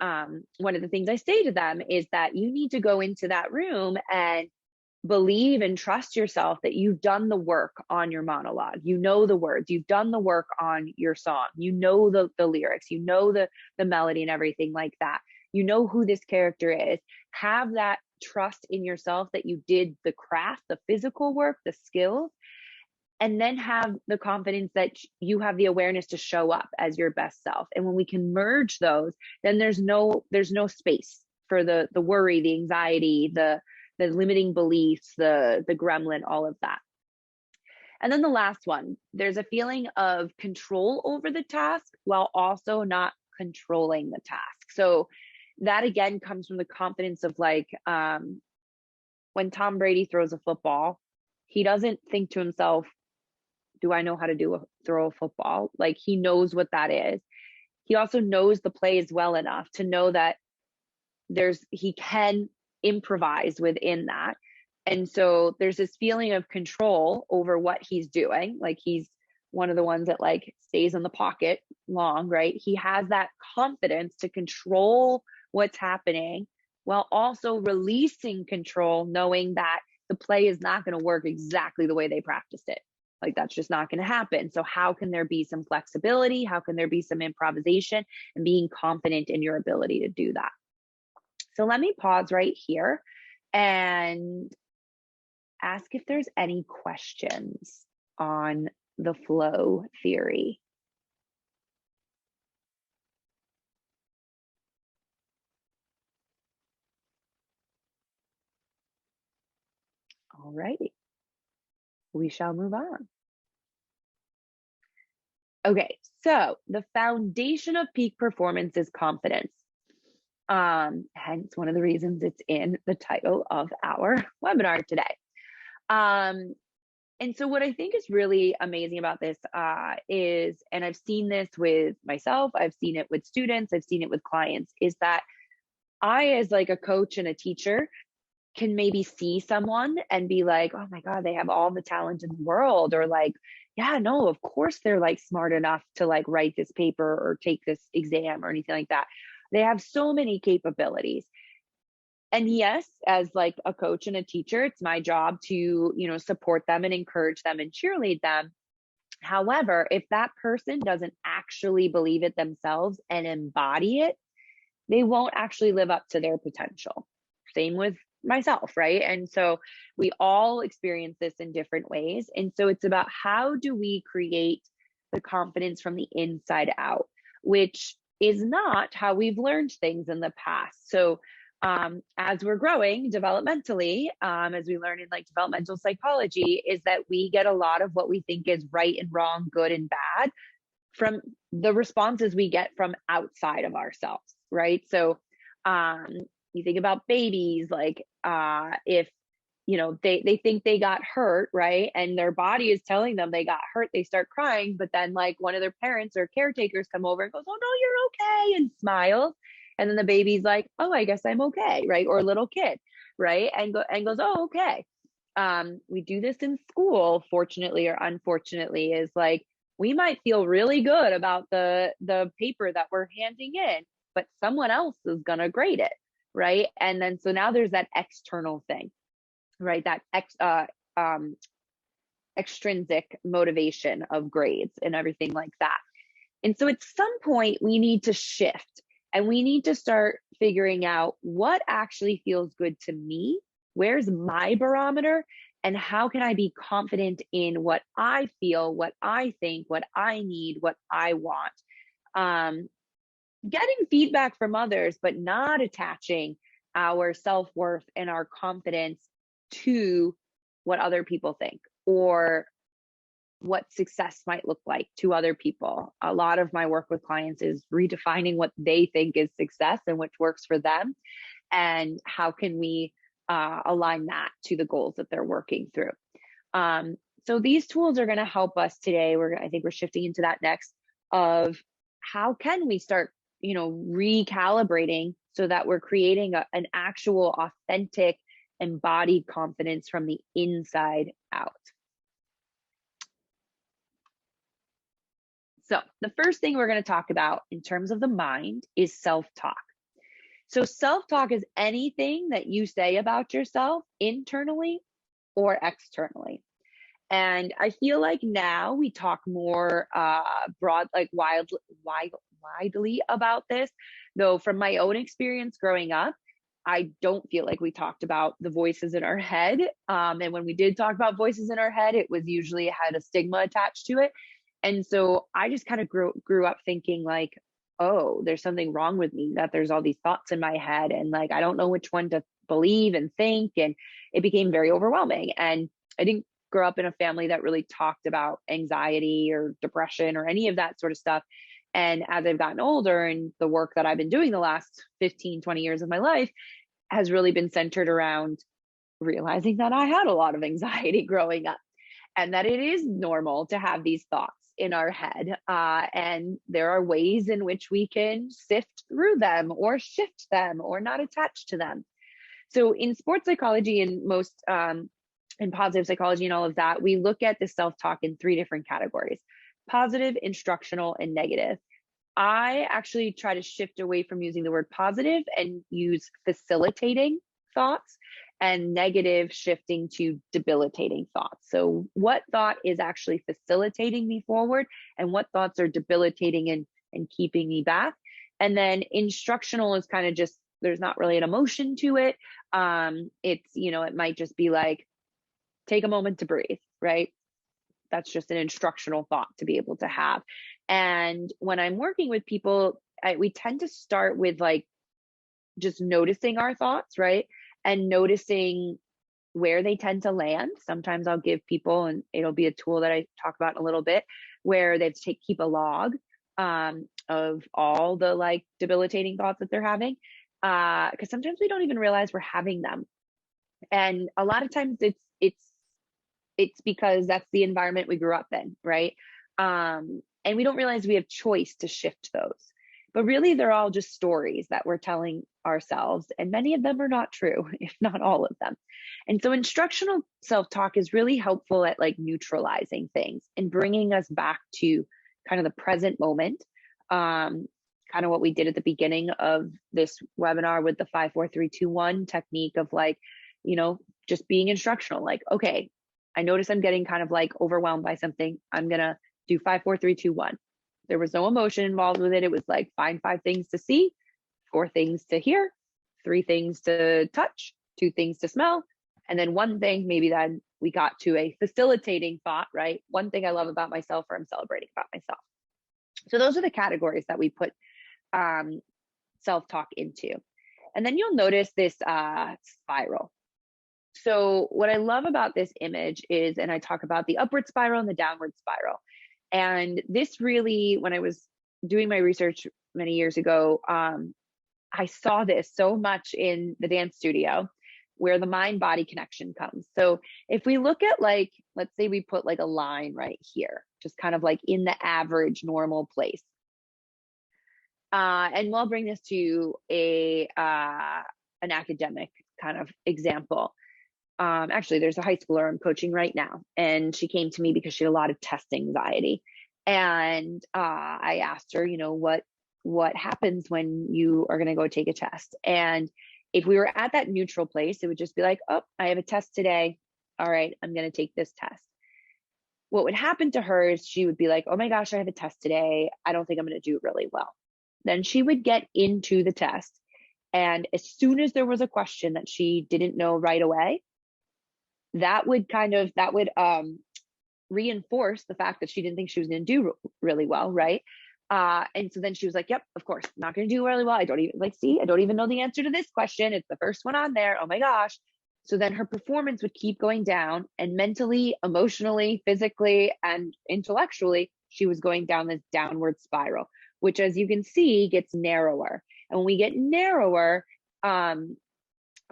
one of the things I say to them is that you need to go into that room and believe and trust yourself that you've done the work on your monologue. You know the words, you've done the work on your song, you know the lyrics, you know the melody and everything like that. You know who this character is. Have that trust in yourself that you did the craft, the physical work, the skills, and then have the confidence that you have the awareness to show up as your best self. And when we can merge those, then there's no space for the worry, the anxiety, the limiting beliefs, the gremlin, all of that. And then the last one, there's a feeling of control over the task while also not controlling the task. So that again comes from the confidence of when Tom Brady throws a football, he doesn't think to himself, do I know how to throw a football? Like, he knows what that is. He also knows the plays well enough to know that he can improvise within that. And so there's this feeling of control over what he's doing. Like, he's one of the ones that stays in the pocket long, right? He has that confidence to control what's happening while also releasing control, knowing that the play is not going to work exactly the way they practiced it. That's just not going to happen. So how can there be some flexibility? How can there be some improvisation and being confident in your ability to do that? So let me pause right here and ask if there's any questions on the flow theory. All righty, we shall move on. Okay, so the foundation of peak performance is confidence. Hence one of the reasons it's in the title of our webinar today. And so what I think is really amazing about this is, and I've seen this with myself, I've seen it with students, I've seen it with clients, is that I, as a coach and a teacher, can maybe see someone and be like, oh my God, they have all the talent in the world, or yeah, no, of course they're smart enough to write this paper or take this exam or anything like that. They have so many capabilities. And yes, as a coach and a teacher, it's my job to, support them and encourage them and cheerlead them. However, if that person doesn't actually believe it themselves and embody it, they won't actually live up to their potential. Same with myself, right? And so we all experience this in different ways. And so it's about, how do we create the confidence from the inside out, which is not how we've learned things in the past. So as we're growing developmentally, as we learn in developmental psychology, is that we get a lot of what we think is right and wrong, good and bad, from the responses we get from outside of ourselves, right? So you think about babies, if they think they got hurt, right, and their body is telling them they got hurt, they start crying, but then one of their parents or caretakers come over and goes, oh no, you're okay, and smiles, and then the baby's like, oh, I guess I'm okay, right? Or a little kid, right, and goes, oh, okay. We do this in school, fortunately or unfortunately, is we might feel really good about the paper that we're handing in, but someone else is gonna grade it, right? And then so now there's that external thing, right? That extrinsic motivation of grades and everything like that. And so at some point we need to shift, and we need to start figuring out what actually feels good to me, where's my barometer, and how can I be confident in what I feel, what I think, what I need, what I want. Getting feedback from others, but not attaching our self-worth and our confidence to what other people think, or what success might look like to other people. A lot of my work with clients is redefining what they think is success and which works for them, and how can we align that to the goals that they're working through. So these tools are going to help us today. I think we're shifting into that next of how can we start, recalibrating so that we're creating an actual authentic embodied confidence from the inside out. So the first thing we're going to talk about in terms of the mind is self-talk. So self-talk is anything that you say about yourself internally or externally. And I feel like now we talk more widely about this, though from my own experience growing up, I don't feel like we talked about the voices in our head. And when we did talk about voices in our head, it was usually had a stigma attached to it. And so I just kind of grew up thinking like, oh, there's something wrong with me, that there's all these thoughts in my head. And like, I don't know which one to believe and think. And it became very overwhelming. And I didn't grow up in a family that really talked about anxiety or depression or any of that sort of stuff. And as I've gotten older, and the work that I've been doing the last 15, 20 years of my life has really been centered around realizing that I had a lot of anxiety growing up, and that it is normal to have these thoughts in our head. And there are ways in which we can sift through them or shift them or not attach to them. So in sports psychology and most in positive psychology and all of that, we look at the self-talk in 3 different categories: positive, instructional, and negative. I actually try to shift away from using the word positive and use facilitating thoughts, and negative shifting to debilitating thoughts. So what thought is actually facilitating me forward, and what thoughts are debilitating and keeping me back? And then instructional is kind of just, there's not really an emotion to it. It's, it might just be like, take a moment to breathe, right? That's just an instructional thought to be able to have. And when I'm working with people, we tend to start with like just noticing our thoughts, right? And noticing where they tend to land. Sometimes I'll give people, and it'll be a tool that I talk about in a little bit, where they keep a log of all the like debilitating thoughts that they're having. Because sometimes we don't even realize we're having them. And a lot of times it's because that's the environment we grew up in, right? And we don't realize we have choice to shift those. But really, they're all just stories that we're telling ourselves, and many of them are not true, if not all of them. And so instructional self-talk is really helpful at like neutralizing things and bringing us back to kind of the present moment. Kind of what we did at the beginning of this webinar with the 5, 4, 3, 2, 1 technique of like, just being instructional. Like, okay, I notice I'm getting kind of like overwhelmed by something. I'm going to do 5, 4, 3, 2, 1. There was no emotion involved with it. It was like find 5 things to see, 4 things to hear, 3 things to touch, 2 things to smell, and then 1 thing, maybe then we got to a facilitating thought, right? 1 thing I love about myself, or I'm celebrating about myself. So those are the categories that we put self-talk into. And then you'll notice this spiral. So what I love about this image is, and I talk about the upward spiral and the downward spiral. And this really, when I was doing my research many years ago, I saw this so much in the dance studio, where the mind-body connection comes. So if we look at like, let's say we put like a line right here, just kind of like in the average normal place. And we'll bring this to an academic kind of example. Actually, there's a high schooler I'm coaching right now, and she came to me because she had a lot of test anxiety. And I asked her, what happens when you are going to go take a test? And if we were at that neutral place, it would just be like, oh, I have a test today. All right, I'm going to take this test. What would happen to her is she would be like, oh my gosh, I have a test today. I don't think I'm going to do really well. Then she would get into the test. And as soon as there was a question that she didn't know right away, that would reinforce the fact that she didn't think she was going to do really well, right? And so then she was like, yep, of course, not going to do really well. I don't even know the answer to this question. It's the first one on there. Oh my gosh. So then her performance would keep going down, and mentally, emotionally, physically, and intellectually, she was going down this downward spiral, which, as you can see, gets narrower. And when we get narrower,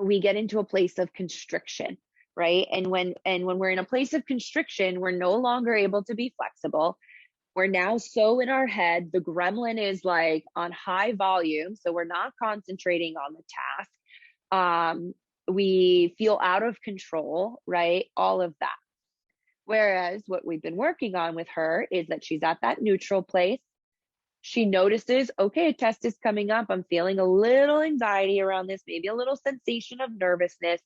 we get into a place of constriction, right? And when we're in a place of constriction, we're no longer able to be flexible. We're now so in our head, the gremlin is like on high volume, so we're not concentrating on the task. We feel out of control, right? All of that. Whereas what we've been working on with her is that she's at that neutral place. She notices, okay, a test is coming up. I'm feeling a little anxiety around this, maybe a little sensation of nervousness,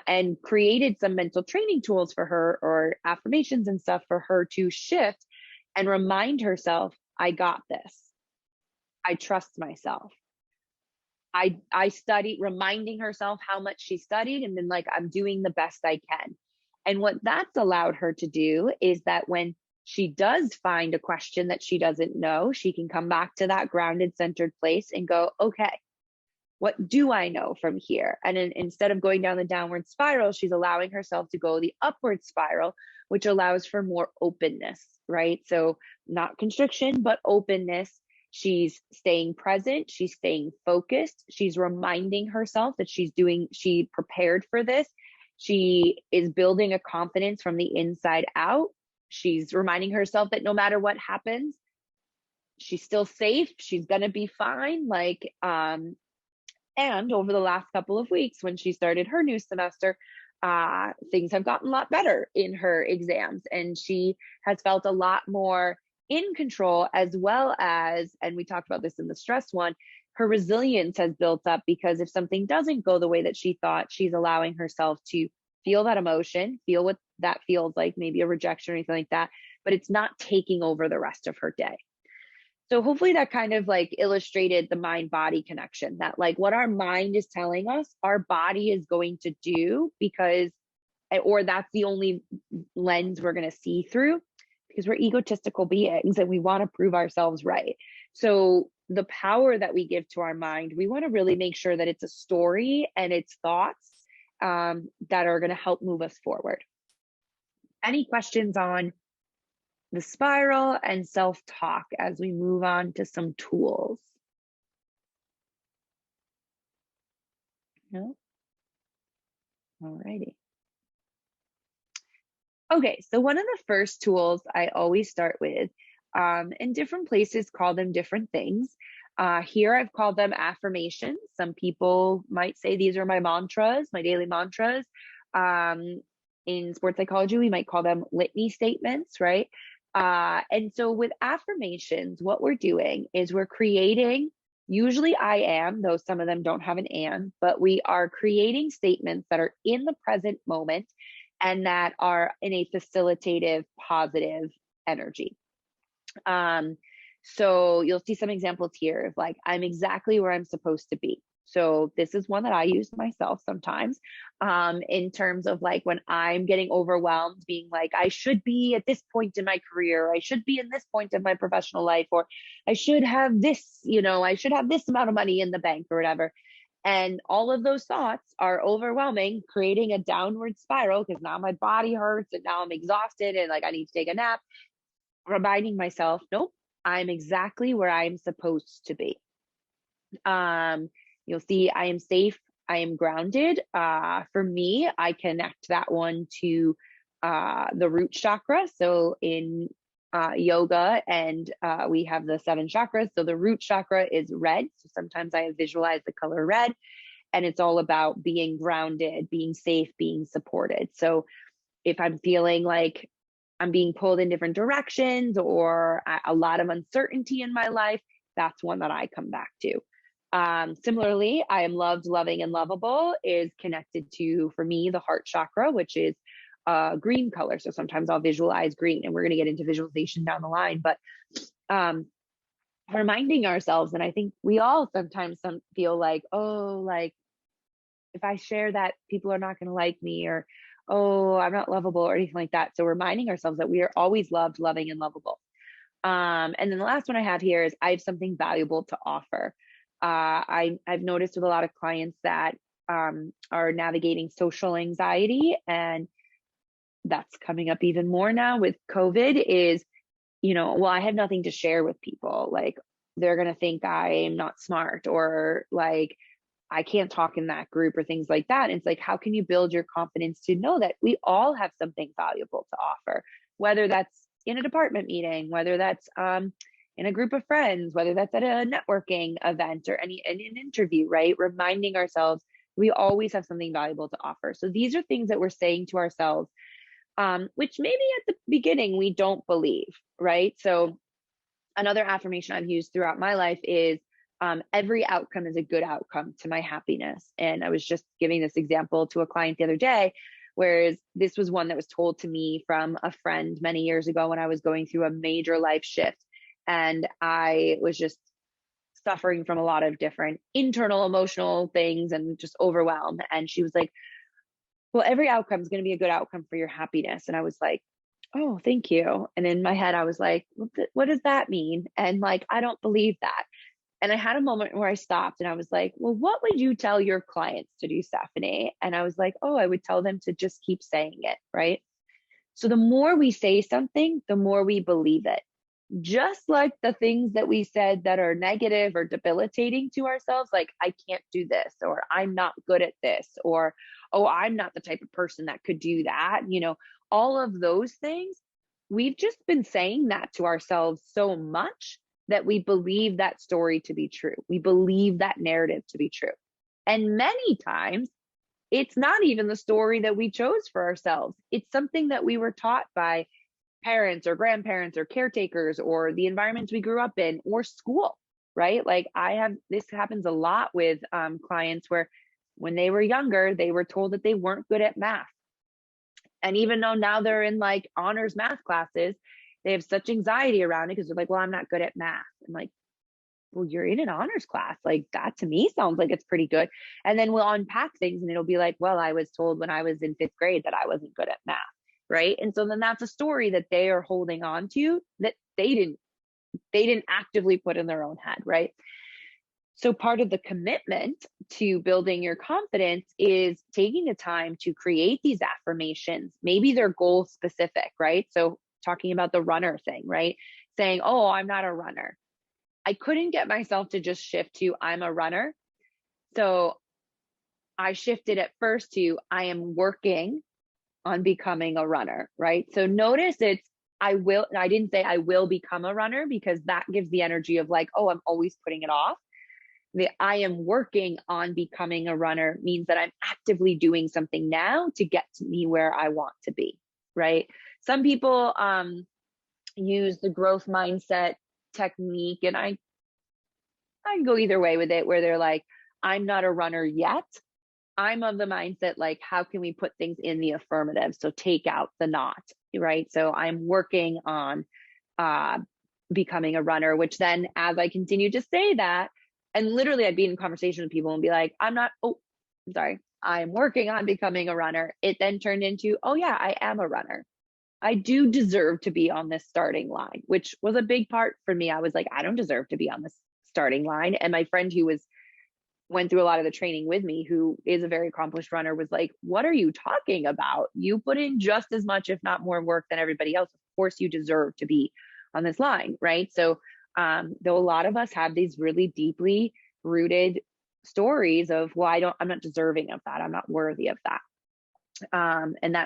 and created some mental training tools for her, or affirmations and stuff for her to shift and remind herself, I got this. I trust myself. I studied, reminding herself how much she studied, and then like, I'm doing the best I can. And what that's allowed her to do is that when she does find a question that she doesn't know, she can come back to that grounded, centered place and go, okay, what do I know from here? And instead of going down the downward spiral, she's allowing herself to go the upward spiral, which allows for more openness, right? So not constriction, but openness. She's staying present. She's staying focused. She's reminding herself that she prepared for this. She is building a confidence from the inside out. She's reminding herself that no matter what happens, she's still safe. She's going to be fine. And over the last couple of weeks, when she started her new semester, things have gotten a lot better in her exams, and she has felt a lot more in control, as well as, and we talked about this in the stress one, her resilience has built up, because if something doesn't go the way that she thought, she's allowing herself to feel that emotion, feel what that feels like, maybe a rejection or anything like that, but it's not taking over the rest of her day. So hopefully that kind of like illustrated the mind-body connection, that like what our mind is telling us, our body is going to do, because, or that's the only lens we're going to see through, because we're egotistical beings and we want to prove ourselves right. So the power that we give to our mind, we want to really make sure that it's a story and it's thoughts that are going to help move us forward. Any questions on the spiral and self-talk as we move on to some tools? No? All righty. Okay, so one of the first tools I always start with, and different places call them different things. Here I've called them affirmations. Some people might say these are my mantras, my daily mantras. In sports psychology, we might call them litany statements, right? And so with affirmations, what we're doing is we're creating, usually I am, though some of them don't have an and, but we are creating statements that are in the present moment and that are in a facilitative, positive energy. So you'll see some examples here of like, I'm exactly where I'm supposed to be. So this is one that I use myself sometimes, in terms of like when I'm getting overwhelmed, being like, I should be at this point in my career, I should be in this point of my professional life, or I should have this, I should have this amount of money in the bank or whatever. And all of those thoughts are overwhelming, creating a downward spiral, because now my body hurts and now I'm exhausted and like I need to take a nap. Reminding myself, nope, I'm exactly where I'm supposed to be. You'll see I am safe, I am grounded. For me, I connect that one to the root chakra. So in yoga, and we have the 7 chakras. So the root chakra is red. So sometimes I visualize the color red, and it's all about being grounded, being safe, being supported. So if I'm feeling like I'm being pulled in different directions or a lot of uncertainty in my life, that's one that I come back to. Similarly, I am loved, loving, and lovable is connected to, for me, the heart chakra, which is green color. So sometimes I'll visualize green, and we're going to get into visualization down the line, but reminding ourselves, and I think we all sometimes feel like, oh, like if I share that, people are not going to like me, or, oh, I'm not lovable, or anything like that. So reminding ourselves that we are always loved, loving, and lovable. And then the last one I have here is I have something valuable to offer. I've noticed with a lot of clients that are navigating social anxiety, and that's coming up even more now with COVID, is, well, I have nothing to share with people. Like, they're going to think I'm not smart, or like, I can't talk in that group, or things like that. And it's like, how can you build your confidence to know that we all have something valuable to offer, whether that's in a department meeting, whether that's in a group of friends, whether that's at a networking event or in an interview, right? Reminding ourselves we always have something valuable to offer. So these are things that we're saying to ourselves, which maybe at the beginning we don't believe, right? So another affirmation I've used throughout my life is, every outcome is a good outcome to my happiness. And I was just giving this example to a client the other day, whereas this was one that was told to me from a friend many years ago when I was going through a major life shift. And I was just suffering from a lot of different internal emotional things and just overwhelmed. And she was like, well, every outcome is going to be a good outcome for your happiness. And I was like, oh, thank you. And in my head, I was like, what does that mean? And like, I don't believe that. And I had a moment where I stopped and I was like, well, what would you tell your clients to do, Stephanie? And I was like, oh, I would tell them to just keep saying it, right? So the more we say something, the more we believe it. Just like the things that we said that are negative or debilitating to ourselves, like, I can't do this, or I'm not good at this, or, oh, I'm not the type of person that could do that. All of those things, we've just been saying that to ourselves so much that we believe that story to be true. We believe that narrative to be true. And many times, it's not even the story that we chose for ourselves. It's something that we were taught by parents or grandparents or caretakers, or the environments we grew up in, or school, right? Like, this happens a lot with clients where when they were younger, they were told that they weren't good at math. And even though now they're in like honors math classes, they have such anxiety around it because they're like, well, I'm not good at math. I'm like, well, you're in an honors class. Like, that to me sounds like it's pretty good. And then we'll unpack things and it'll be like, well, I was told when I was in 5th grade that I wasn't good at math. Right. And so then that's a story that they are holding on to that they didn't actively put in their own head. Right. So part of the commitment to building your confidence is taking the time to create these affirmations. Maybe they're goal specific, right? So talking about the runner thing, right? Saying, oh, I'm not a runner. I couldn't get myself to just shift to I'm a runner. So I shifted at first to I am working on becoming a runner, right? So notice I didn't say I will become a runner, because that gives the energy of like, oh, I'm always putting it off. The I am working on becoming a runner means that I'm actively doing something now to get to me where I want to be, right? Some people use the growth mindset technique, and I go either way with it, where they're like, I'm not a runner yet. I'm of the mindset, like, how can we put things in the affirmative? So take out the not, right? So I'm working on becoming a runner, which then as I continue to say that, and literally I'd be in conversation with people and be like, I'm working on becoming a runner. It then turned into, oh yeah, I am a runner. I do deserve to be on this starting line, which was a big part for me. I was like, I don't deserve to be on this starting line. And my friend who went through a lot of the training with me, who is a very accomplished runner, was like, what are you talking about? You put in just as much, if not more work than everybody else. Of course you deserve to be on this line, right? So though a lot of us have these really deeply rooted stories of, well, I'm not deserving of that. I'm not worthy of that. And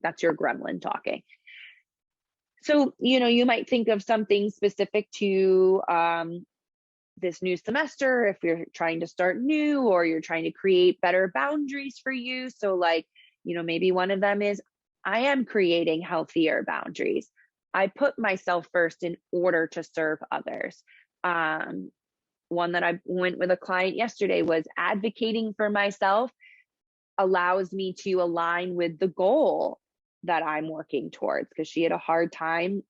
that's your gremlin talking. So, you might think of something specific to this new semester, if you're trying to start new, or you're trying to create better boundaries for you. So like, maybe one of them is, I am creating healthier boundaries. I put myself first in order to serve others. One that I went with a client yesterday was, advocating for myself allows me to align with the goal that I'm working towards, because she had a hard time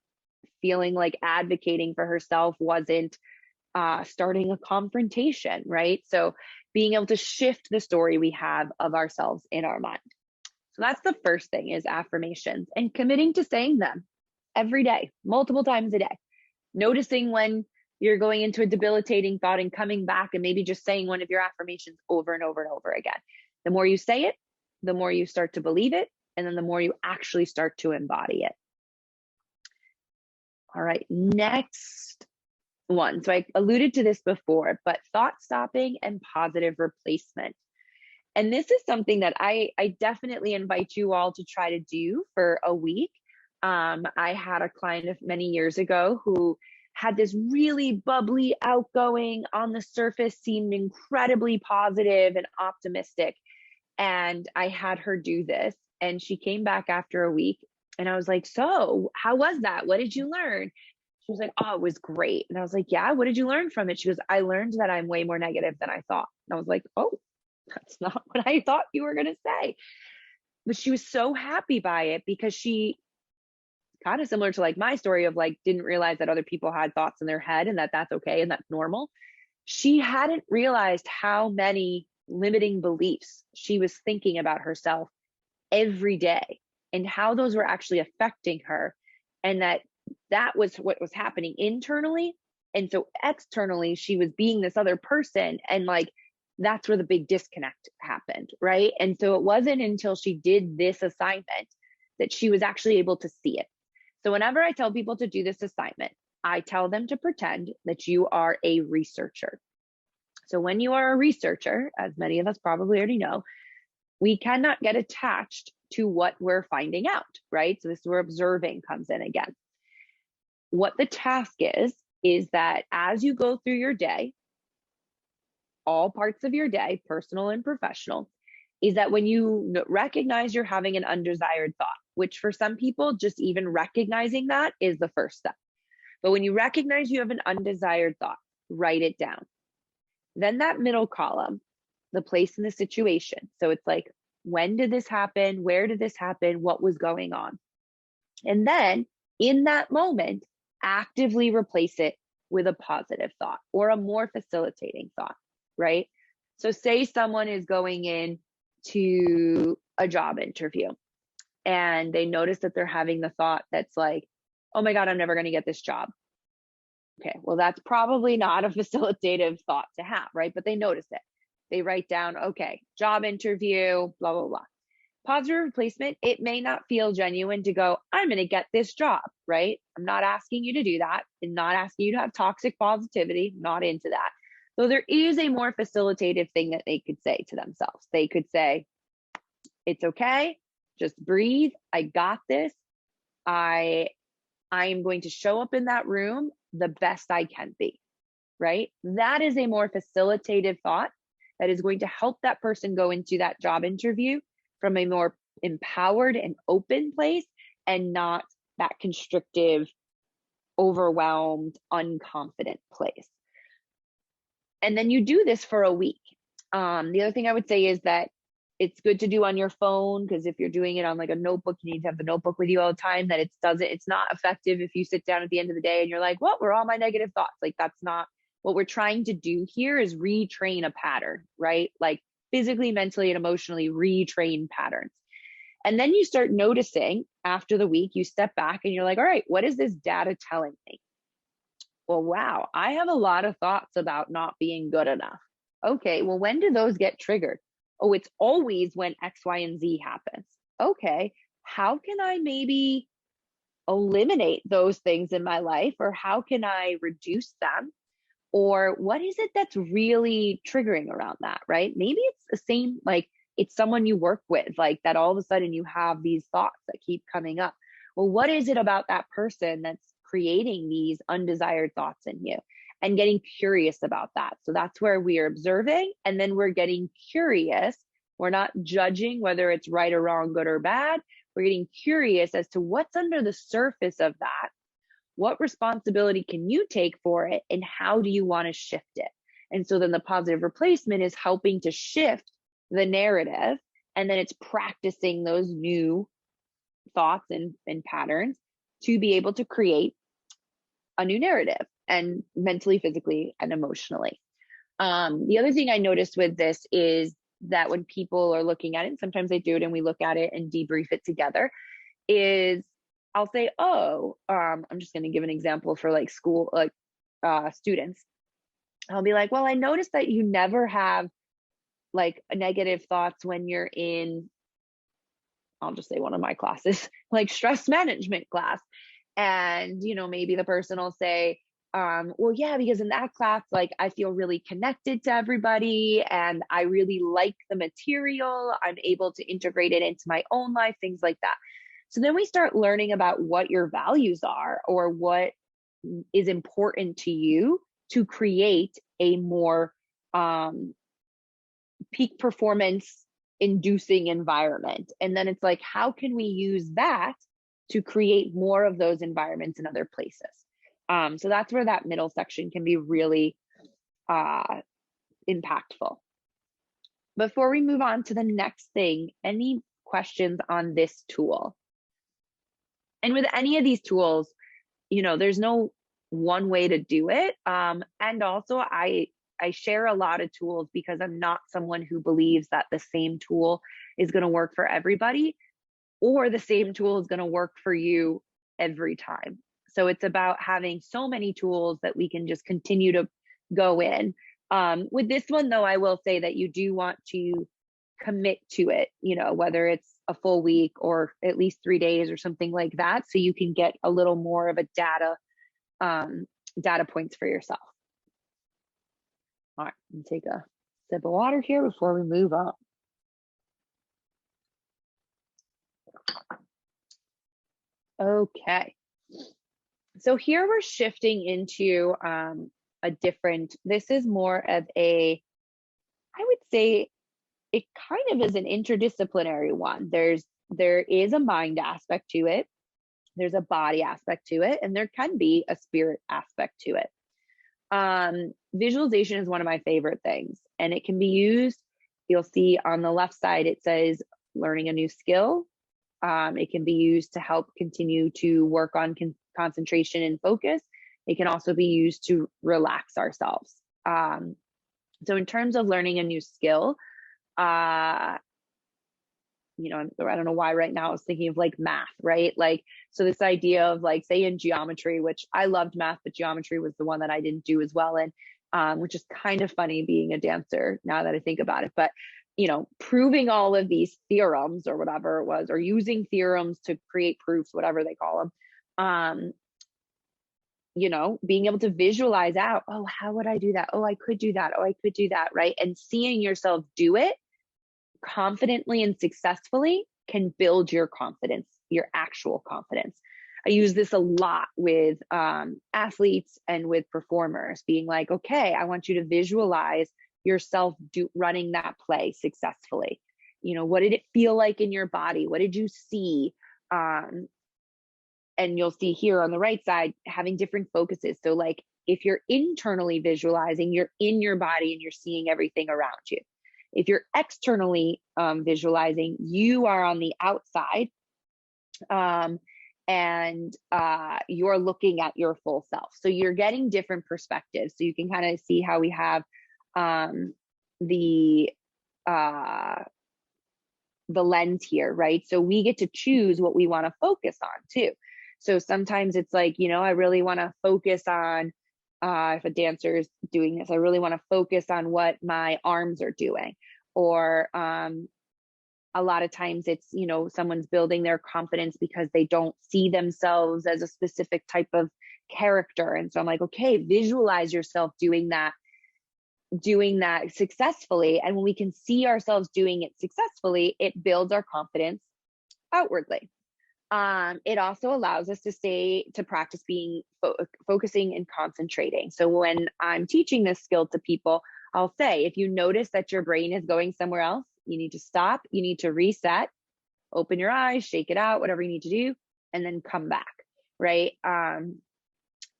feeling like advocating for herself wasn't starting a confrontation, right? So being able to shift the story we have of ourselves in our mind. So that's the first thing, is affirmations, and committing to saying them every day, multiple times a day. Noticing when you're going into a debilitating thought and coming back and maybe just saying one of your affirmations over and over and over again. The more you say it, the more you start to believe it, and then the more you actually start to embody it. All right, next one. So I alluded to this before, but thought stopping and positive replacement. And this is something that I definitely invite you all to try to do for a week. I had a client of many years ago who had this really bubbly, outgoing, on the surface, seemed incredibly positive and optimistic. And I had her do this, and she came back after a week, and I was like, so how was that? What did you learn? She was like, oh, it was great. And I was like, yeah, what did you learn from it? She goes, I learned that I'm way more negative than I thought. And I was like, oh, that's not what I thought you were going to say. But she was so happy by it, because she, kind of similar to like my story of like, didn't realize that other people had thoughts in their head and that that's okay and that's normal. She hadn't realized how many limiting beliefs she was thinking about herself every day, and how those were actually affecting her, and that was what was happening internally. And so externally, she was being this other person, and like, that's where the big disconnect happened, right? And so it wasn't until she did this assignment that she was actually able to see it. So whenever I tell people to do this assignment, I tell them to pretend that you are a researcher. So when you are a researcher, as many of us probably already know, we cannot get attached to what we're finding out, right? So this is where observing comes in again. What the task is that as you go through your day, all parts of your day, personal and professional, is that when you recognize you're having an undesired thought, which for some people, just even recognizing that is the first step. But when you recognize you have an undesired thought, write it down. Then that middle column, the place in the situation. So it's like, when did this happen? Where did this happen? What was going on? And then in that moment, actively replace it with a positive thought or a more facilitating thought, right? So say someone is going in to a job interview and they notice that they're having the thought that's like, oh my God, I'm never going to get this job. Okay, well, that's probably not a facilitative thought to have, right? But they notice it. They write down, okay, job interview, blah, blah, blah. Positive replacement, it may not feel genuine to go, I'm going to get this job, right? I'm not asking you to do that. I'm not asking you to have toxic positivity. I'm not into that. So there is a more facilitative thing that they could say to themselves. They could say, it's okay. Just breathe. I got this. I am going to show up in that room the best I can be, right? That is a more facilitative thought that is going to help that person go into that job interview from a more empowered and open place, and not that constrictive, overwhelmed, unconfident place. And then you do this for a week. The other thing I would say is that it's good to do on your phone, because if you're doing it on like a notebook, you need to have the notebook with you all the time. That it's not effective if you sit down at the end of the day and you're like, what were all my negative thoughts? Like, that's not what we're trying to do here. Is retrain a pattern, right? Like physically, mentally, and emotionally retrain patterns. And then you start noticing after the week, you step back and you're like, all right, what is this data telling me? Well, wow, I have a lot of thoughts about not being good enough. Okay, well, when do those get triggered? Oh, it's always when X, Y, and Z happens. Okay, how can I maybe eliminate those things in my life, or how can I reduce them? Or what is it that's really triggering around that, right? Maybe it's the same, like it's someone you work with, like that all of a sudden you have these thoughts that keep coming up. Well, what is it about that person that's creating these undesired thoughts in you? And getting curious about that. So that's where we are observing, and then we're getting curious. We're not judging whether it's right or wrong, good or bad. We're getting curious as to what's under the surface of that. What responsibility can you take for it, and how do you want to shift it? And so then the positive replacement is helping to shift the narrative, and then it's practicing those new thoughts and patterns to be able to create a new narrative, and mentally, physically, and emotionally. The other thing I noticed with this is that when people are looking at it, and sometimes they do it and we look at it and debrief it together, is I'll say, oh, I'm just going to give an example for like school, like students. I'll be like, well, I noticed that you never have like negative thoughts when you're in, I'll just say one of my classes, like stress management class. And, maybe the person will say, well, yeah, because in that class, like I feel really connected to everybody and I really like the material. I'm able to integrate it into my own life, things like that. So then we start learning about what your values are or what is important to you to create a more peak performance inducing environment. And then it's like, how can we use that to create more of those environments in other places? So that's where that middle section can be really impactful. Before we move on to the next thing, any questions on this tool? And with any of these tools, there's no one way to do it. And also I share a lot of tools because I'm not someone who believes that the same tool is going to work for everybody or the same tool is going to work for you every time. So it's about having so many tools that we can just continue to go in. With this one, though, I will say that you do want to commit to it, whether it's a full week or at least 3 days or something like that, so you can get a little more of a data points for yourself. All right, let me take a sip of water here before we move on. Okay. So here we're shifting into this is more of I would say it kind of is an interdisciplinary one. There is a mind aspect to it, there's a body aspect to it, and there can be a spirit aspect to it. Visualization is one of my favorite things, and it can be used. You'll see on the left side, it says learning a new skill. It can be used to help continue to work on concentration and focus. It can also be used to relax ourselves. So in terms of learning a new skill, I don't know why right now I was thinking of like math, right? Like, so this idea of like, say in geometry, which I loved math, but geometry was the one that I didn't do as well in, which is kind of funny being a dancer now that I think about it. But, proving all of these theorems or whatever it was, or using theorems to create proofs, whatever they call them, being able to visualize out, oh, how would I do that? Oh, I could do that. Oh, I could do that, right? And seeing yourself do it confidently and successfully can build your confidence, your actual confidence. I use this a lot with athletes and with performers, being like, okay, I want you to visualize yourself running that play successfully. What did it feel like in your body? What did you see? And you'll see here on the right side, having different focuses. So like if you're internally visualizing, you're in your body and you're seeing everything around you. If you're externally visualizing, you are on the outside and you're looking at your full self. So you're getting different perspectives. So you can kind of see how we have the lens here, right? So we get to choose what we want to focus on too. So sometimes it's like, I really want to focus on, if a dancer is doing this, I really want to focus on what my arms are doing. Or a lot of times it's, someone's building their confidence because they don't see themselves as a specific type of character. And so I'm like, okay, visualize yourself doing that successfully. And when we can see ourselves doing it successfully, it builds our confidence outwardly. It also allows us to practice being focusing and concentrating. So when I'm teaching this skill to people, I'll say, if you notice that your brain is going somewhere else, you need to stop, you need to reset, open your eyes, shake it out, whatever you need to do, and then come back, right? And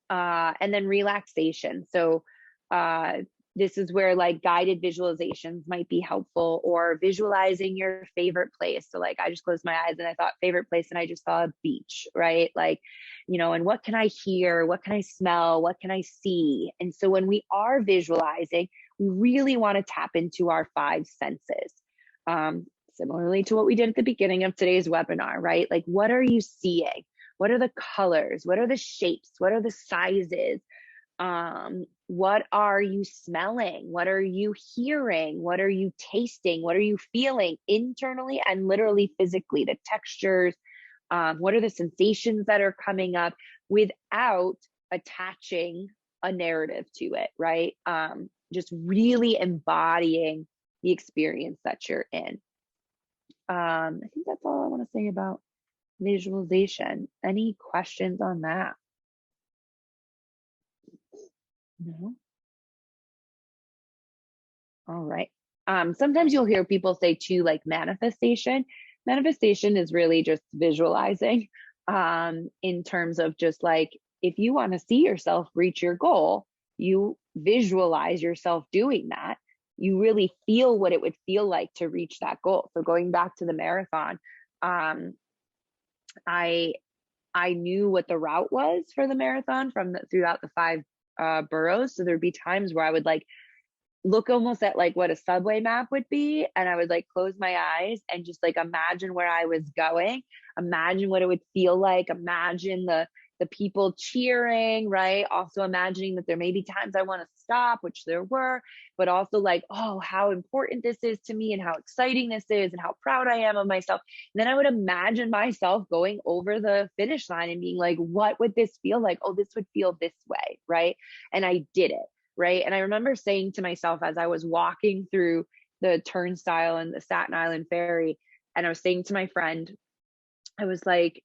then relaxation. So this is where like guided visualizations might be helpful, or visualizing your favorite place. So like I just closed my eyes and I thought favorite place and I just saw a beach, right? Like, and what can I hear? What can I smell? What can I see? And so when we are visualizing, we really want to tap into our 5 senses. Similarly to what we did at the beginning of today's webinar, right? Like, what are you seeing? What are the colors? What are the shapes? What are the sizes? what are you smelling? What are you hearing? What are you tasting? What are you feeling internally and literally physically? The textures, what are the sensations that are coming up without attaching a narrative to it, right? Just really embodying the experience that you're in. I think that's all I want to say about visualization. Any questions on that? No? All right. Sometimes you'll hear people say too, like manifestation. Manifestation is really just visualizing in terms of just like, if you want to see yourself reach your goal, you visualize yourself doing that. You really feel what it would feel like to reach that goal. So going back to the marathon, I knew what the route was for the marathon throughout the 5 boroughs. So there'd be times where I would like look almost at like what a subway map would be, and I would like close my eyes and just like imagine where I was going, imagine what it would feel like, imagine the people cheering, right? Also imagining that there may be times I want to stop, which there were, but also like, oh, how important this is to me and how exciting this is and how proud I am of myself. And then I would imagine myself going over the finish line and being like, what would this feel like? Oh, this would feel this way, right? And I did it, right? And I remember saying to myself as I was walking through the turnstile and the Staten Island ferry, and I was saying to my friend, I was like,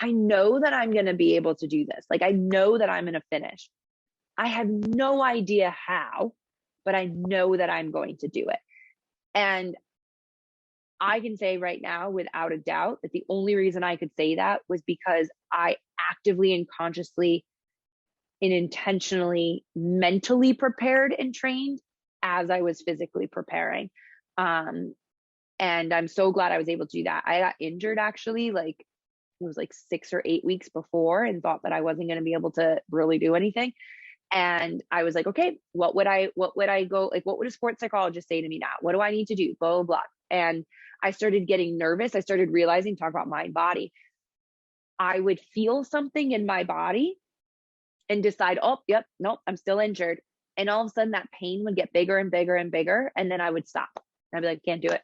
I know that I'm going to be able to do this. Like, I know that I'm going to finish. I have no idea how, but I know that I'm going to do it. And I can say right now, without a doubt, that the only reason I could say that was because I actively and consciously and intentionally mentally prepared and trained as I was physically preparing. And I'm so glad I was able to do that. I got injured actually, like it was like 6 or 8 weeks before, and thought that I wasn't going to be able to really do anything. And I was like, okay, what would I go, like, what would a sports psychologist say to me now? What do I need to do? Blah, blah, blah. And I started getting nervous. I started realizing, talk about mind body. I would feel something in my body and decide, oh, yep, nope, I'm still injured. And all of a sudden that pain would get bigger and bigger and bigger. And then I would stop. I'd be like, can't do it.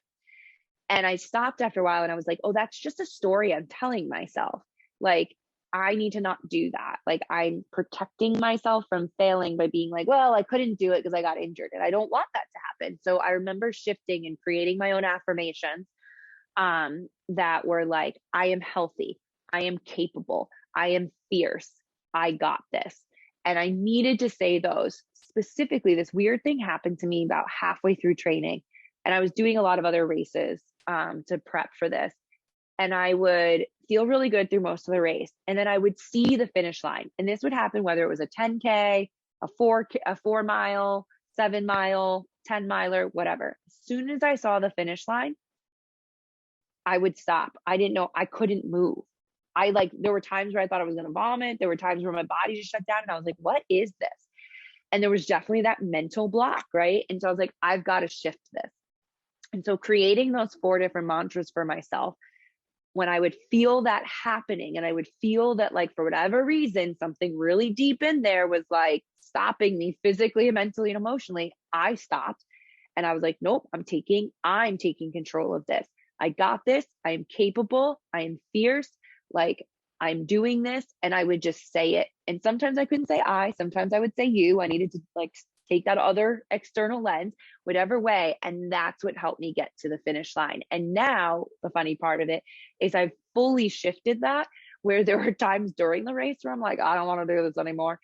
And I stopped after a while, and I was like, oh, that's just a story I'm telling myself. Like, I need to not do that. Like, I'm protecting myself from failing by being like, well, I couldn't do it because I got injured, and I don't want that to happen. So I remember shifting and creating my own affirmations that were like, I am healthy, I am capable, I am fierce, I got this. And I needed to say those. Specifically, this weird thing happened to me about halfway through training, and I was doing a lot of other races to prep for this. And I would feel really good through most of the race. And then I would see the finish line. And this would happen whether it was a 10K, a 4 mile, 7 mile, 10 miler, whatever. As soon as I saw the finish line, I would stop. I didn't know, I couldn't move. There were times where I thought I was going to vomit. There were times where my body just shut down, and I was like, what is this? And there was definitely that mental block, right? And so I was like, I've got to shift this. And so creating those 4 different mantras for myself, when I would feel that happening, and I would feel that, like, for whatever reason, something really deep in there was like stopping me physically and mentally and emotionally, I stopped. And I was like, nope, I'm taking control of this. I got this. I am capable. I am fierce. Like, I'm doing this. And I would just say it. And sometimes I couldn't say I, sometimes I would say you. I needed to like take that other external lens, whatever way. And that's what helped me get to the finish line. And now the funny part of it is I've fully shifted that, where there were times during the race where I'm like, I don't want to do this anymore.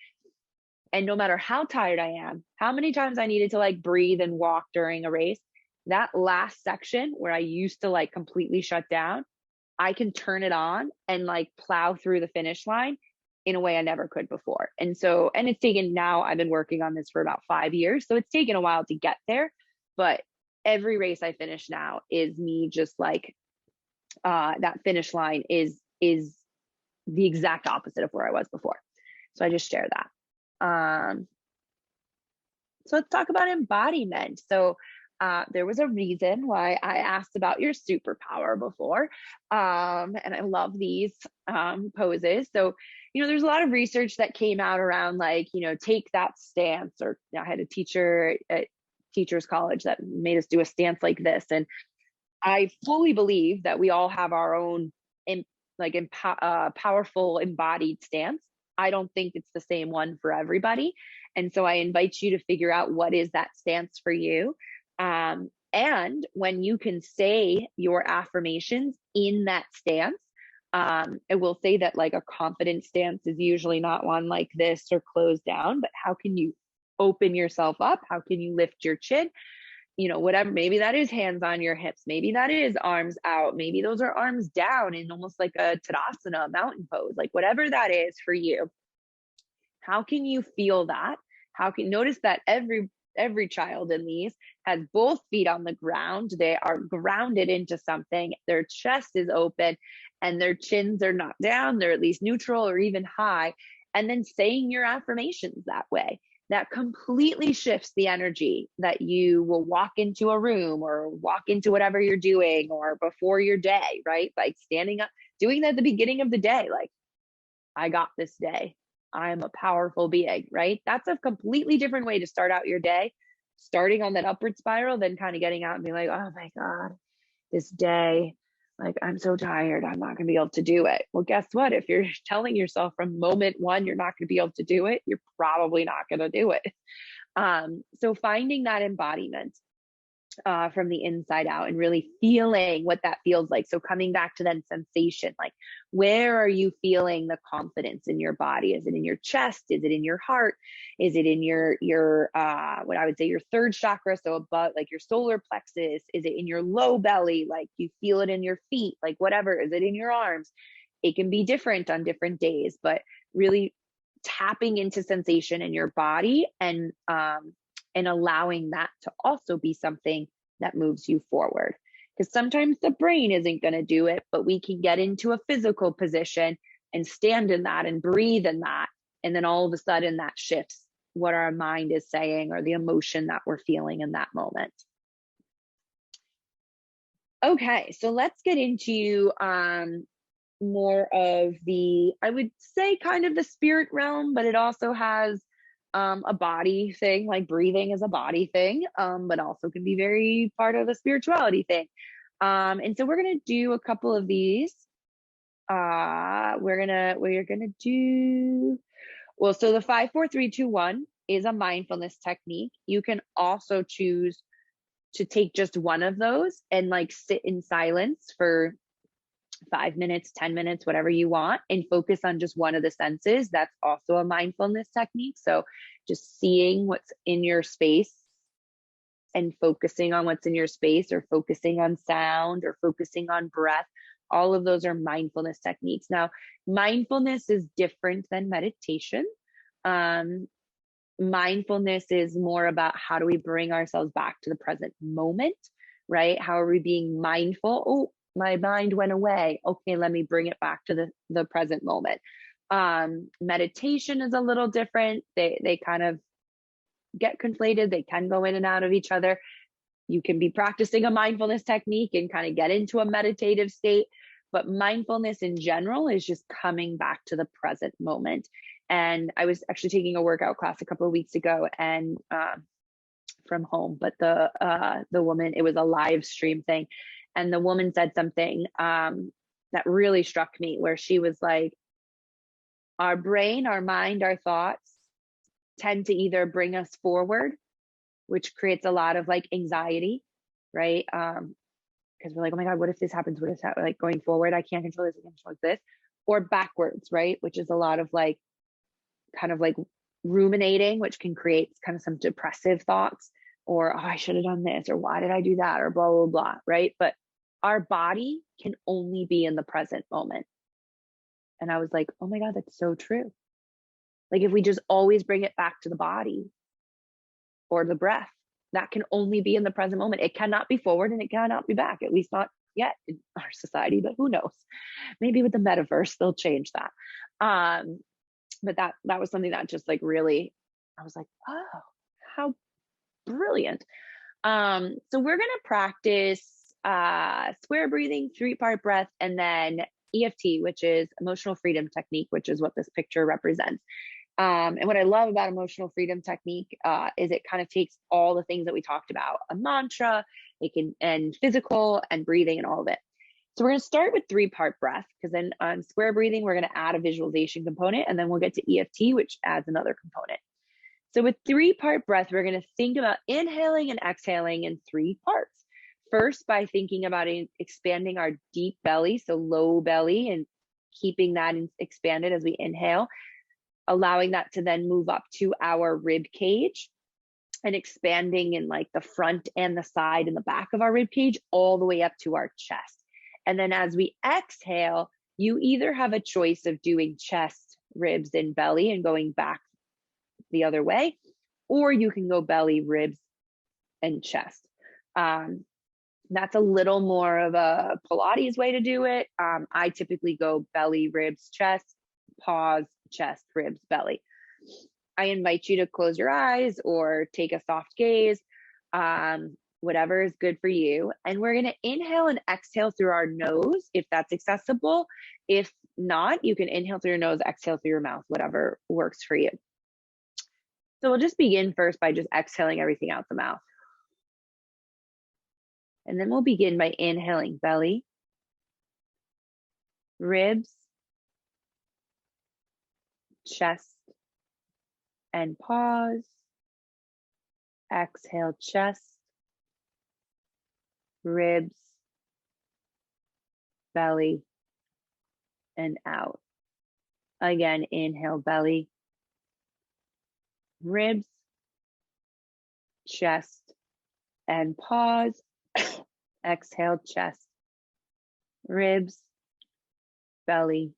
And no matter how tired I am, how many times I needed to like breathe and walk during a race, that last section where I used to like completely shut down, I can turn it on and like plow through the finish line in a way I never could before. And so, and it's taken, now I've been working on this for about 5 years. So it's taken a while to get there, but every race I finish now is me just like, that finish line is the exact opposite of where I was before. So I just share that. So let's talk about embodiment. So there was a reason why I asked about your superpower before. And I love these poses. So, there's a lot of research that came out around like, take that stance, or I had a teacher at Teachers College that made us do a stance like this. And I fully believe that we all have our own powerful embodied stance. I don't think it's the same one for everybody. And so I invite you to figure out what is that stance for you. And when you can say your affirmations in that stance, I will say that like a confident stance is usually not one like this or closed down, but how can you open yourself up? How can you lift your chin? Whatever, maybe that is hands on your hips. Maybe that is arms out. Maybe those are arms down in almost like a Tadasana, mountain pose, like whatever that is for you. How can you feel that? Notice that every child in these has both feet on the ground. They are grounded into something. Their chest is open and their chins are not down. They're at least neutral or even high. And then saying your affirmations that way, that completely shifts the energy that you will walk into a room or walk into whatever you're doing or before your day, right? Like standing up, doing that at the beginning of the day, like, I got this day. I'm a powerful being, right? That's a completely different way to start out your day, starting on that upward spiral, then kind of getting out and being like, oh my God, this day, like, I'm so tired, I'm not going to be able to do it. Well, guess what? If you're telling yourself from moment one, you're not going to be able to do it, you're probably not going to do it. So finding that embodiment from the inside out and really feeling what that feels like. So coming back to that sensation, like, where are you feeling the confidence in your body? Is it in your chest? Is it in your heart? Is it in your what I would say your third chakra? So above, like your solar plexus. Is it in your low belly? Like you feel it in your feet, like whatever. Is it in your arms? It can be different on different days, but really tapping into sensation in your body and allowing that to also be something that moves you forward. Because sometimes the brain isn't going to do it, but we can get into a physical position and stand in that and breathe in that. And then all of a sudden that shifts what our mind is saying or the emotion that we're feeling in that moment. Okay, so let's get into more of the, I would say kind of the spirit realm, but it also has a body thing, like breathing is a body thing, but also can be very part of the spirituality thing. And so we're going to do a couple of these. We're going to do, well, so the 5, 4, 3, 2, 1 is a mindfulness technique. You can also choose to take just one of those and like sit in silence for 5 minutes, 10 minutes, whatever you want, and focus on just one of the senses. That's also a mindfulness technique. So just seeing what's in your space and focusing on what's in your space, or focusing on sound, or focusing on breath. All of those are mindfulness techniques. Now, mindfulness is different than meditation. Mindfulness is more about how do we bring ourselves back to the present moment, right? How are we being mindful? Oh, my mind went away. Okay, let me bring it back to the present moment. Meditation is a little different. They kind of get conflated. They can go in and out of each other. You can be practicing a mindfulness technique and kind of get into a meditative state, but mindfulness in general is just coming back to the present moment. And I was actually taking a workout class a couple of weeks ago, and from home, but the woman, it was a live stream thing. And the woman said something that really struck me, where she was like, our brain, our mind, our thoughts tend to either bring us forward, which creates a lot of like anxiety, right? Because we're like, oh my God, what if this happens? What if that, like going forward, I can't control this, I can't control this, or backwards, right? Which is a lot of like, kind of like ruminating, which can create kind of some depressive thoughts, or, oh, I should have done this, or why did I do that, or blah, blah, blah, right? But our body can only be in the present moment. And I was like, oh my God, that's so true. Like if we just always bring it back to the body or the breath, that can only be in the present moment. It cannot be forward and it cannot be back, at least not yet in our society, but who knows? Maybe with the metaverse, they'll change that. But that was something that just like really, I was like, oh, how brilliant. So we're going to practice square breathing, 3-part breath, and then EFT, which is emotional freedom technique, which is what this picture represents. And what I love about emotional freedom technique is it kind of takes all the things that we talked about, a mantra, and physical and breathing and all of it. So we're going to start with 3-part breath, because then on square breathing, we're going to add a visualization component, and then we'll get to EFT, which adds another component. So with 3-part breath, we're going to think about inhaling and exhaling in 3 parts. First, by thinking about expanding our deep belly, so low belly, and keeping that expanded as we inhale, allowing that to then move up to our rib cage and expanding in like the front and the side and the back of our rib cage all the way up to our chest. And then as we exhale, you either have a choice of doing chest, ribs, and belly and going back the other way, or you can go belly, ribs, and chest. That's a little more of a Pilates way to do it. I typically go belly, ribs, chest, pause, chest, ribs, belly. I invite you to close your eyes or take a soft gaze, whatever is good for you. And we're going to inhale and exhale through our nose if that's accessible. If not, you can inhale through your nose, exhale through your mouth, whatever works for you. So we'll just begin first by just exhaling everything out the mouth. And then we'll begin by inhaling belly, ribs, chest, and pause. Exhale, chest, ribs, belly, and out. Again, inhale belly, ribs, chest, and pause. Exhale, chest, ribs, belly,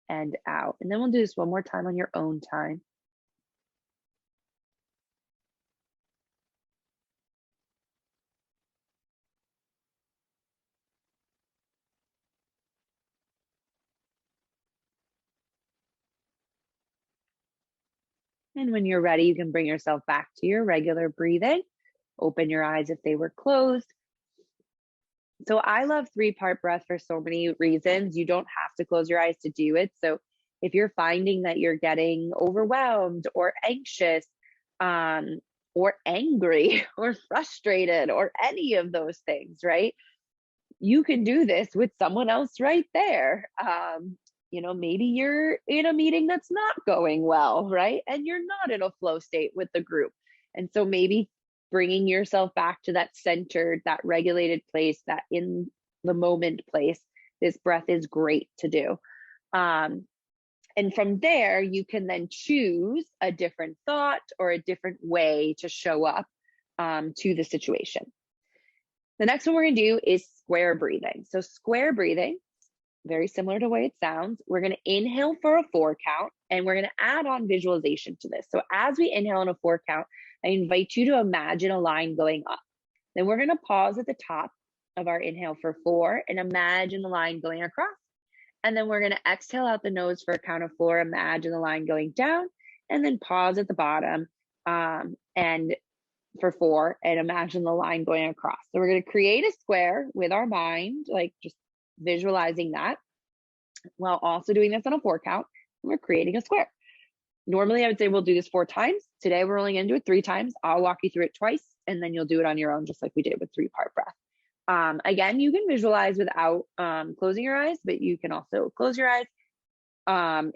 and out. And then we'll do this one more time on your own time. And when you're ready, you can bring yourself back to your regular breathing. Open your eyes if they were closed. So I love 3-part breath for so many reasons. You don't have to close your eyes to do it. So if you're finding that you're getting overwhelmed or anxious, or angry or frustrated or any of those things, right? You can do this with someone else right there. Maybe you're in a meeting that's not going well, right? And you're not in a flow state with the group. And so maybe bringing yourself back to that centered, that regulated place, that in the moment place, this breath is great to do. And from there, you can then choose a different thought or a different way to show up to the situation. The next one we're going to do is square breathing. So square breathing, very similar to the way it sounds. We're going to inhale for a 4 count, and we're going to add on visualization to this. So as we inhale on a 4 count, I invite you to imagine a line going up. Then we're going to pause at the top of our inhale for 4 and imagine the line going across. And then we're going to exhale out the nose for a count of 4, imagine the line going down, and then pause at the bottom and for 4 and imagine the line going across. So we're going to create a square with our mind, like just visualizing that, while also doing this on a 4 count. We're creating a square. Normally I would say we'll do this 4 times. Today we're only going to do it 3 times. I'll walk you through it twice, and then you'll do it on your own, just like we did with 3-part breath. Again, you can visualize without closing your eyes, but you can also close your eyes,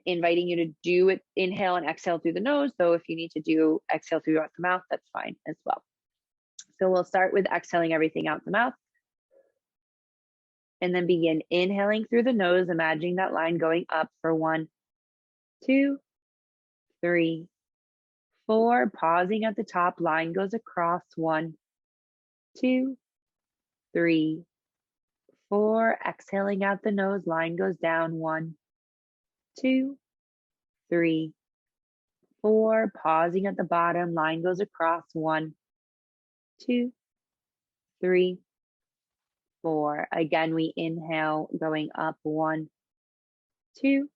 inviting you to do it, inhale and exhale through the nose. So if you need to do exhale through the mouth, that's fine as well. So we'll start with exhaling everything out the mouth, and then begin inhaling through the nose, imagining that line going up for 1, 2, 3, 4, pausing at the top, line goes across, 1, 2, 3, 4, exhaling out the nose, line goes down, 1, 2, 3, 4, pausing at the bottom, line goes across, 1, 2, 3, 4. Again, we inhale going up, 1, 2,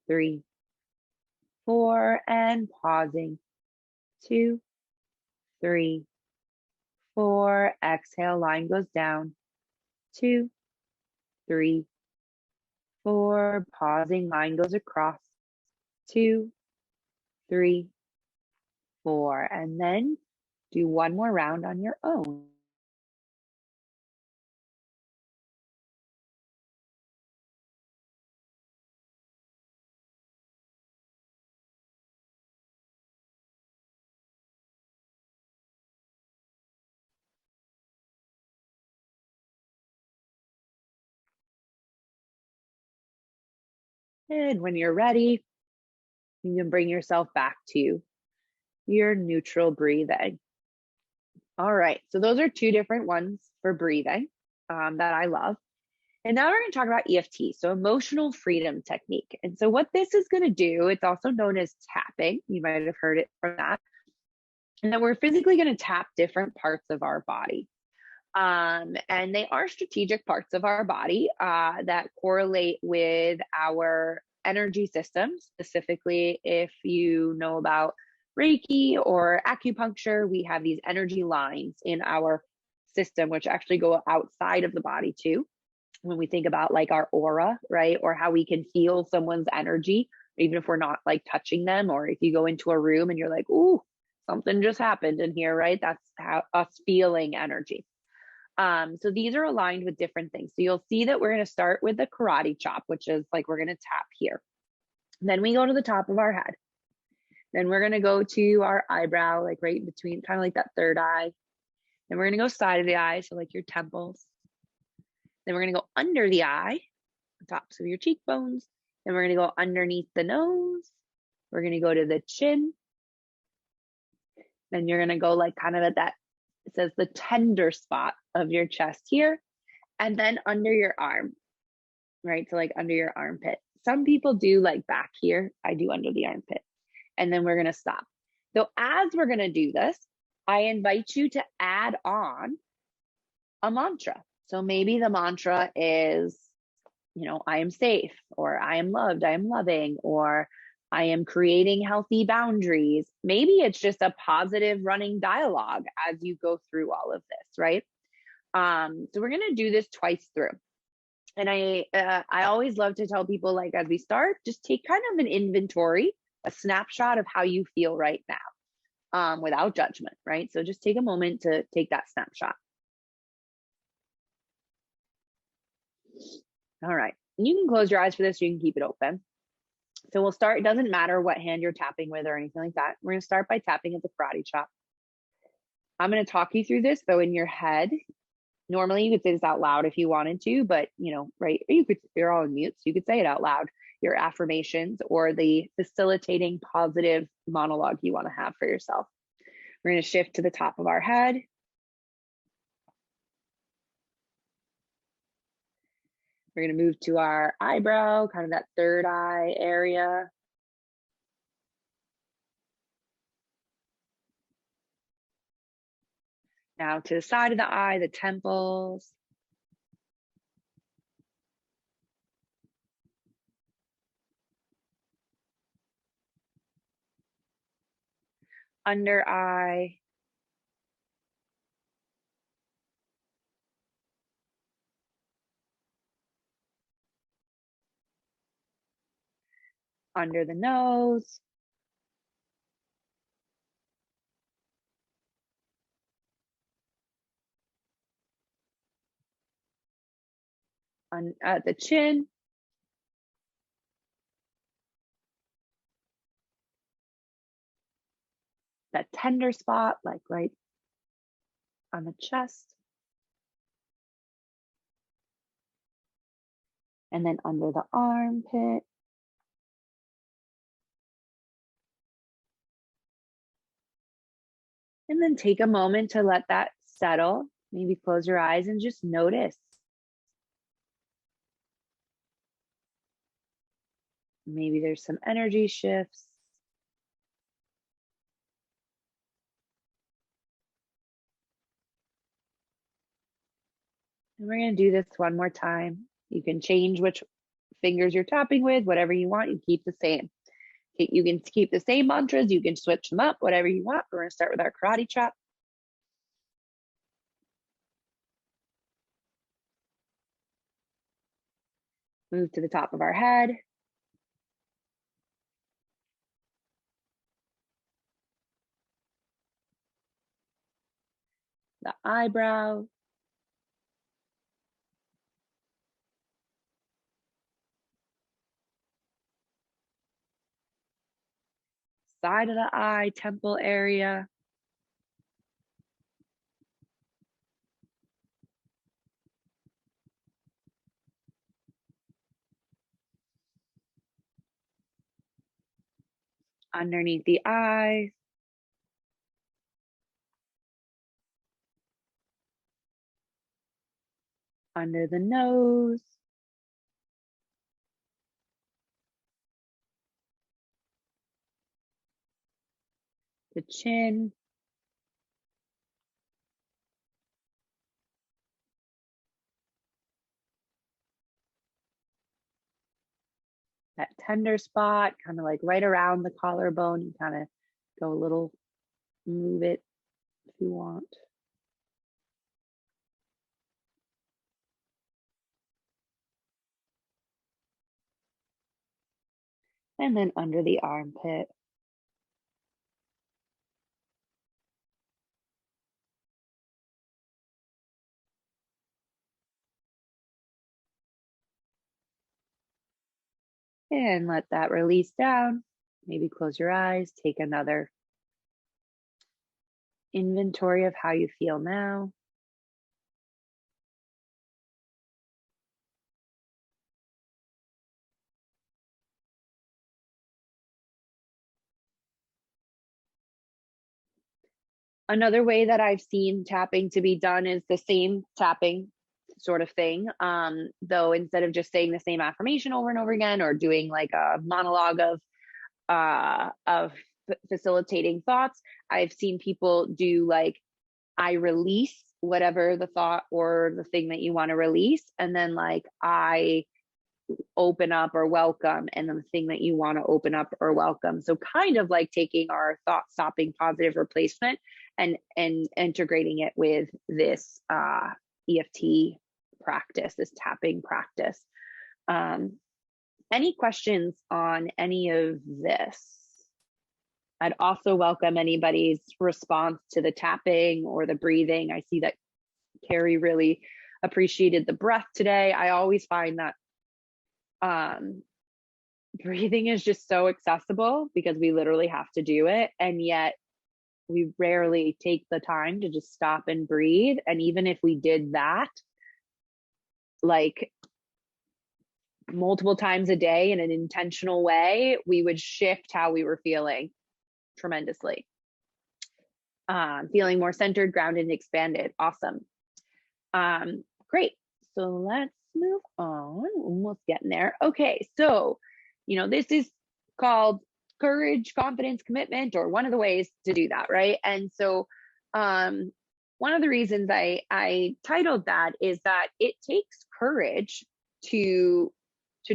3, 4, and pausing, 2, 3, 4, exhale, line goes down, 2, 3, 4, pausing, line goes across, 2, 3, 4, and then do one more round on your own. And when you're ready, you can bring yourself back to your neutral breathing. All right, so those are 2 different ones for breathing that I love. And now we're going to talk about EFT, so emotional freedom technique. And so what this is going to do, it's also known as tapping. You might have heard it from that. And that we're physically going to tap different parts of our body. And they are strategic parts of our body that correlate with our energy system. Specifically, if you know about Reiki or acupuncture, we have these energy lines in our system, which actually go outside of the body too. When we think about like our aura, right? Or how we can feel someone's energy, even if we're not like touching them, or if you go into a room and you're like, ooh, something just happened in here, right? That's how us feeling energy. So these are aligned with different things. So you'll see that we're going to start with the karate chop, which is like we're going to tap here. Then we go to the top of our head. Then we're going to go to our eyebrow, like right between, kind of like that third eye. Then we're going to go side of the eye, so like your temples. Then we're going to go under the eye, tops of your cheekbones. Then we're going to go underneath the nose. We're going to go to the chin. Then you're going to go like kind of at that, it says the tender spot of your chest here. And then under your arm, right? So like under your armpit. Some people do like back here. I do under the armpit. And then we're going to stop. So as we're going to do this, I invite you to add on a mantra. So maybe the mantra is, you know, I am safe, or I am loved, I am loving, or I am creating healthy boundaries. Maybe it's just a positive running dialogue as you go through all of this, right? So we're going to do this twice through. And I always love to tell people, like, as we start, just take kind of an inventory, a snapshot of how you feel right now, without judgment, right? So just take a moment to take that snapshot. All right. And you can close your eyes for this. You can keep it open. So we'll start. It doesn't matter what hand you're tapping with or anything like that. We're going to start by tapping at the karate chop. I'm going to talk you through this, though, in your head. Normally, you could say this out loud if you wanted to, but, you know, right, you're all on mute, so you could say it out loud, your affirmations or the facilitating positive monologue you want to have for yourself. We're going to shift to the top of our head. We're going to move to our eyebrow, kind of that third eye area. Now to the side of the eye, the temples. Under eye. Under the nose. At the chin. That tender spot, like right on the chest. And then under the armpit. And then take a moment to let that settle. Maybe close your eyes and just notice. Maybe there's some energy shifts. And we're going to do this one more time. You can change which fingers you're tapping with, whatever you want, you keep the same. You can keep the same mantras, you can switch them up, whatever you want. We're going to start with our karate chop. Move to the top of our head. The eyebrow. Side of the eye, temple area. Underneath the eyes. Under the nose. The chin. That tender spot, kind of like right around the collarbone. You kind of go a little, move it if you want. And then under the armpit. And let that release down. Maybe close your eyes, take another inventory of how you feel now. Another way that I've seen tapping to be done is the same tapping sort of thing. Though instead of just saying the same affirmation over and over again, or doing like a monologue of facilitating thoughts, I've seen people do like, I release whatever the thought or the thing that you want to release, and then like I open up or welcome, and then the thing that you want to open up or welcome. So kind of like taking our thought stopping positive replacement and integrating it with this EFT practice, this tapping practice. Any questions on any of this? I'd also welcome anybody's response to the tapping or the breathing. I see that Carrie really appreciated the breath today. I always find that breathing is just so accessible because we literally have to do it. And yet we rarely take the time to just stop and breathe. And even if we did that, like multiple times a day in an intentional way, we would shift how we were feeling tremendously. Feeling more centered, grounded, and expanded. Awesome. Great. So let's move on. Almost getting there. Okay. So, this is called courage, confidence, commitment, or one of the ways to do that, right? And so, one of the reasons I titled that is that it takes courage to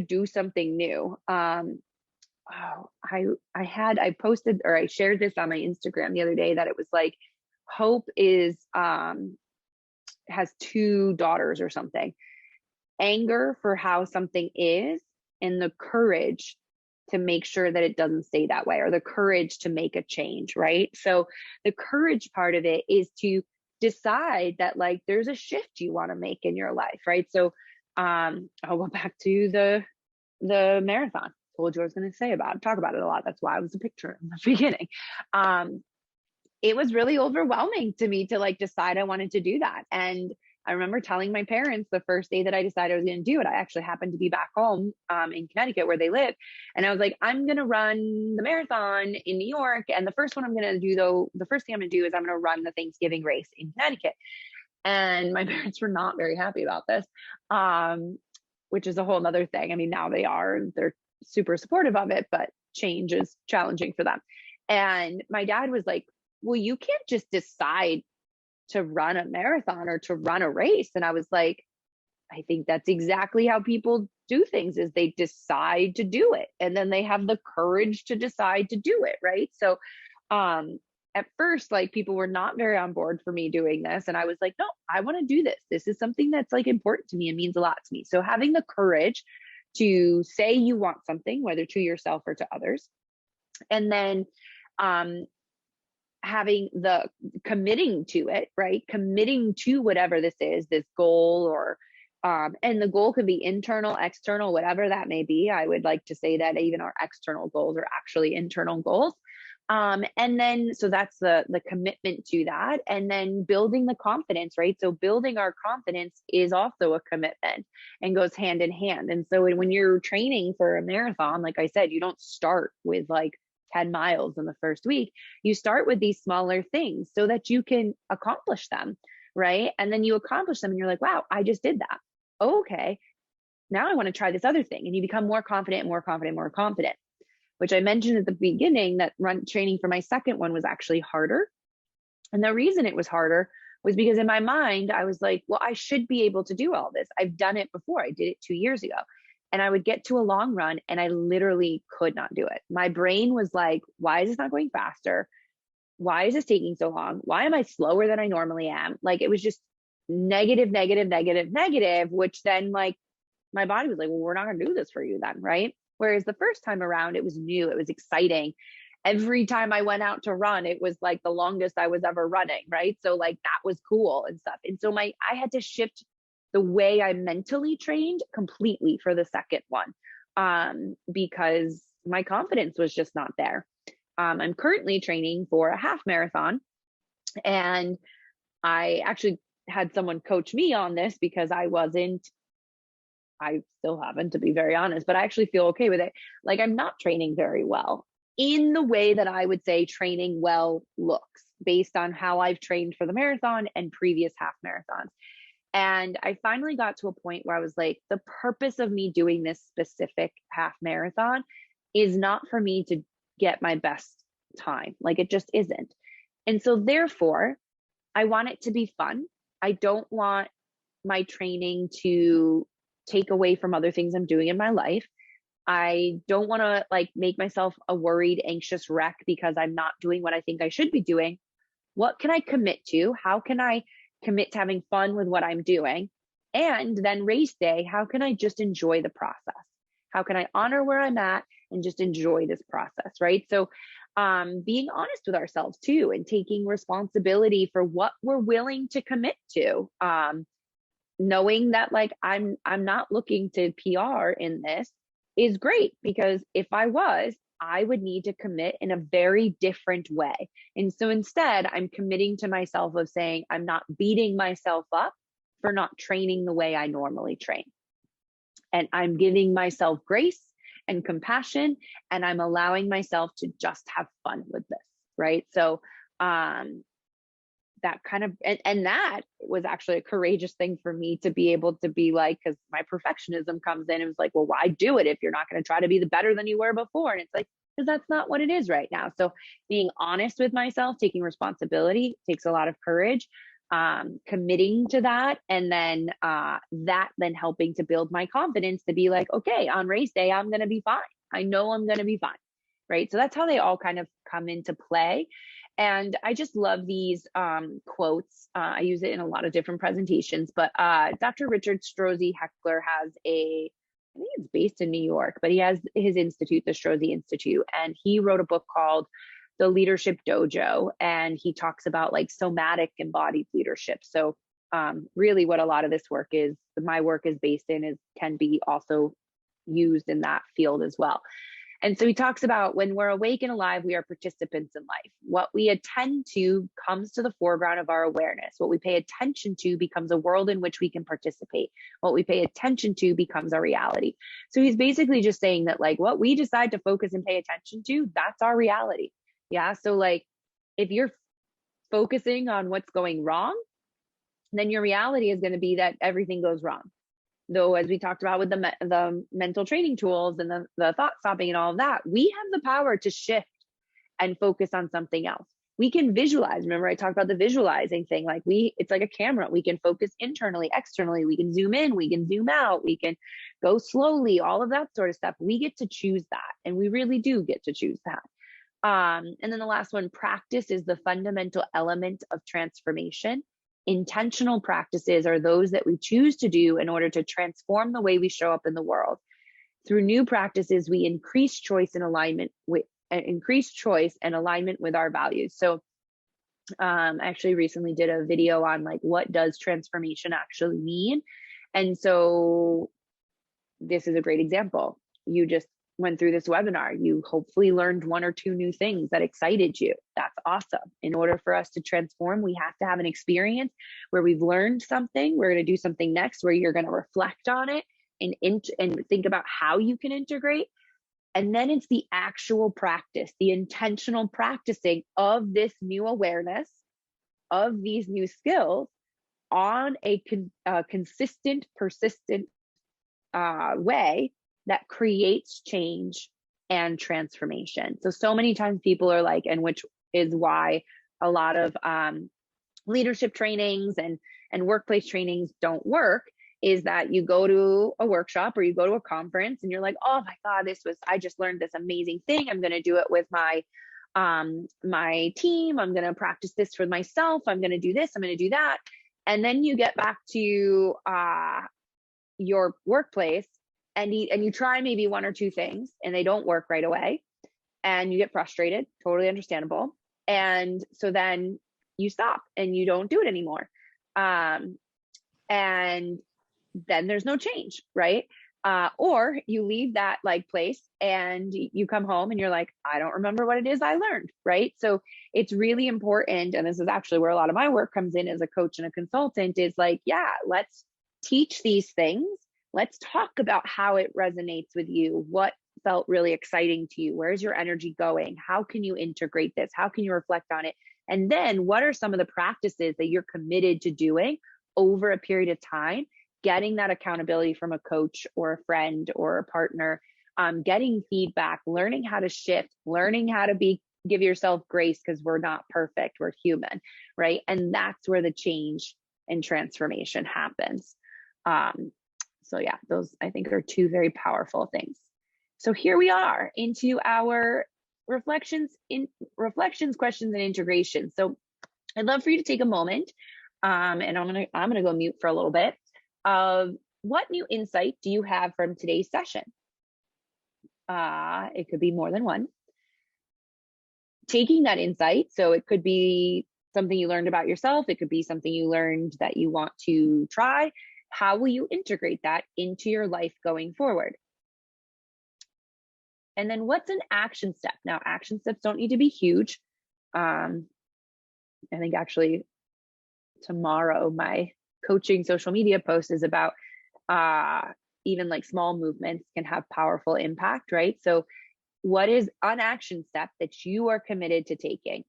do something new. I posted, or I shared this on my Instagram the other day, that it was like, Hope is has 2 daughters or something. Anger for how something is, and the courage to make sure that it doesn't stay that way, or the courage to make a change, right? So the courage part of it is to decide that like there's a shift you want to make in your life, right? So I'll go back to the marathon. Told you I was going to talk about it a lot. That's why I was a picture in the beginning. It was really overwhelming to me to like decide I wanted to do that. And I remember telling my parents the first day that I decided I was going to do it. I actually happened to be back home in Connecticut where they live. And I was like, I'm going to run the marathon in New York. And the first thing I'm going to do is I'm going to run the Thanksgiving race in Connecticut. And my parents were not very happy about this, which is a whole nother thing. I mean, now they're super supportive of it, but change is challenging for them. And my dad was like, well, you can't just decide to run a marathon or to run a race. And I was like, I think that's exactly how people do things, is they decide to do it. And then they have the courage to decide to do it. Right. So, at first, like people were not very on board for me doing this. And I was like, no, I want to do this. This is something that's like important to me and means a lot to me. So having the courage to say you want something, whether to yourself or to others. And then having the committing to it, right? Committing to whatever this is, this goal, or and the goal could be internal, external, whatever that may be. I would like to say that even our external goals are actually internal goals. And then, so that's the commitment to that. And then building the confidence, right? So building our confidence is also a commitment and goes hand in hand. And so when you're training for a marathon, like I said, you don't start with like 10 miles in the first week. You start with these smaller things so that you can accomplish them, right? And then you accomplish them and you're like, wow, I just did that. Okay, now I want to try this other thing. And you become more confident, more confident, more confident, which I mentioned at the beginning that training for my second one was actually harder. And the reason it was harder was because in my mind, I was like, well, I should be able to do all this. I've done it before. I did it 2 years ago. And I would get to a long run and I literally could not do it. My brain was like, why is this not going faster? Why is this taking so long? Why am I slower than I normally am? Like, it was just negative, negative, negative, negative, which then like my body was like, well, we're not going to do this for you then, right? Whereas the first time around, it was new, it was exciting. Every time I went out to run, it was like the longest I was ever running, right? So like that was cool and stuff. And so I had to shift the way I mentally trained completely for the second one, because my confidence was just not there. I'm currently training for a half marathon, and I actually had someone coach me on this because I still haven't, to be very honest, but I actually feel okay with it. Like, I'm not training very well in the way that I would say training well looks based on how I've trained for the marathon and previous half marathons. And I finally got to a point where I was like, the purpose of me doing this specific half marathon is not for me to get my best time. Like, it just isn't. And so therefore, I want it to be fun. I don't want my training to take away from other things I'm doing in my life. I don't want to like make myself a worried, anxious wreck because I'm not doing what I think I should be doing. What can I commit to? How can I commit to having fun with what I'm doing? And then race day, how can I just enjoy the process? How can I honor where I'm at and just enjoy this process, right? So being honest with ourselves too, and taking responsibility for what we're willing to commit to. Knowing that like I'm not looking to PR in this is great, because if I was, I would need to commit in a very different way. And so instead, I'm committing to myself of saying I'm not beating myself up for not training the way I normally train. And I'm giving myself grace and compassion, and I'm allowing myself to just have fun with this, right? So that kind of, and that was actually a courageous thing for me to be able to be like, because my perfectionism comes in and was like, well, why do it if you're not going to try to be the better than you were before? And it's like, because that's not what it is right now. So being honest with myself, taking responsibility takes a lot of courage, committing to that, and then that then helping to build my confidence to be like, okay, on race day, I'm going to be fine. I know I'm going to be fine, right? So that's how they all kind of come into play. And I just love these quotes. I use it in a lot of different presentations, but Dr. Richard Strozzi Heckler has I think it's based in New York, but he has his institute, the Strozzi Institute, and he wrote a book called The Leadership Dojo, and he talks about like somatic embodied leadership. So really what a lot of this work is, my work is based in, can be also used in that field as well. And so he talks about when we're awake and alive, we are participants in life. What we attend to comes to the foreground of our awareness. What we pay attention to becomes a world in which we can participate. What we pay attention to becomes our reality. So he's basically just saying that like what we decide to focus and pay attention to, that's our reality. Yeah. So like if you're focusing on what's going wrong, then your reality is going to be that everything goes wrong. Though, as we talked about with the mental training tools and the thought stopping and all of that, we have the power to shift and focus on something else. We can visualize. Remember, I talked about the visualizing thing. Like it's like a camera. We can focus internally, externally. We can zoom in, we can zoom out, we can go slowly, all of that sort of stuff. We get to choose that. And we really do get to choose that. And then the last one, practice is the fundamental element of transformation. Intentional practices are those that we choose to do in order to transform the way we show up in the world. Through new practices, we increase choice and alignment with our values. So I actually recently did a video on like, what does transformation actually mean? And so this is a great example. You just went through this webinar. You hopefully learned one or two new things that excited you. That's awesome. In order for us to transform, we have to have an experience where we've learned something. We're going to do something next where you're going to reflect on it and think about how you can integrate. And then it's the actual practice, the intentional practicing of this new awareness, of these new skills on a consistent, persistent way that creates change and transformation. So many times people are like, and which is why a lot of leadership trainings and workplace trainings don't work, is that you go to a workshop or you go to a conference and you're like, oh my God, I just learned this amazing thing. I'm going to do it with my team. I'm going to practice this for myself. I'm going to do this. I'm going to do that. And then you get back to your workplace and you try maybe one or two things and they don't work right away. And you get frustrated, totally understandable. And so then you stop and you don't do it anymore. And then there's no change, right? Or you leave that like place and you come home and you're like, I don't remember what it is I learned, right? So it's really important. And this is actually where a lot of my work comes in as a coach and a consultant, is like, yeah, let's teach these things. Let's talk about how it resonates with you. What felt really exciting to you? Where's your energy going? How can you integrate this? How can you reflect on it? And then what are some of the practices that you're committed to doing over a period of time? Getting that accountability from a coach or a friend or a partner, getting feedback, learning how to shift, learning how to give yourself grace, because we're not perfect, we're human, right? And that's where the change and transformation happens. So yeah, those I think are two very powerful things. So here we are into our reflections, questions, and integration. So I'd love for you to take a moment, and I'm gonna go mute for a little bit. What new insight do you have from today's session? It could be more than one. Taking that insight, so it could be something you learned about yourself. It could be something you learned that you want to try. How will you integrate that into your life going forward? And then what's an action step? Now, action steps don't need to be huge. I think actually tomorrow, my coaching social media post is about even like small movements can have powerful impact, right? So what is an action step that you are committed to taking?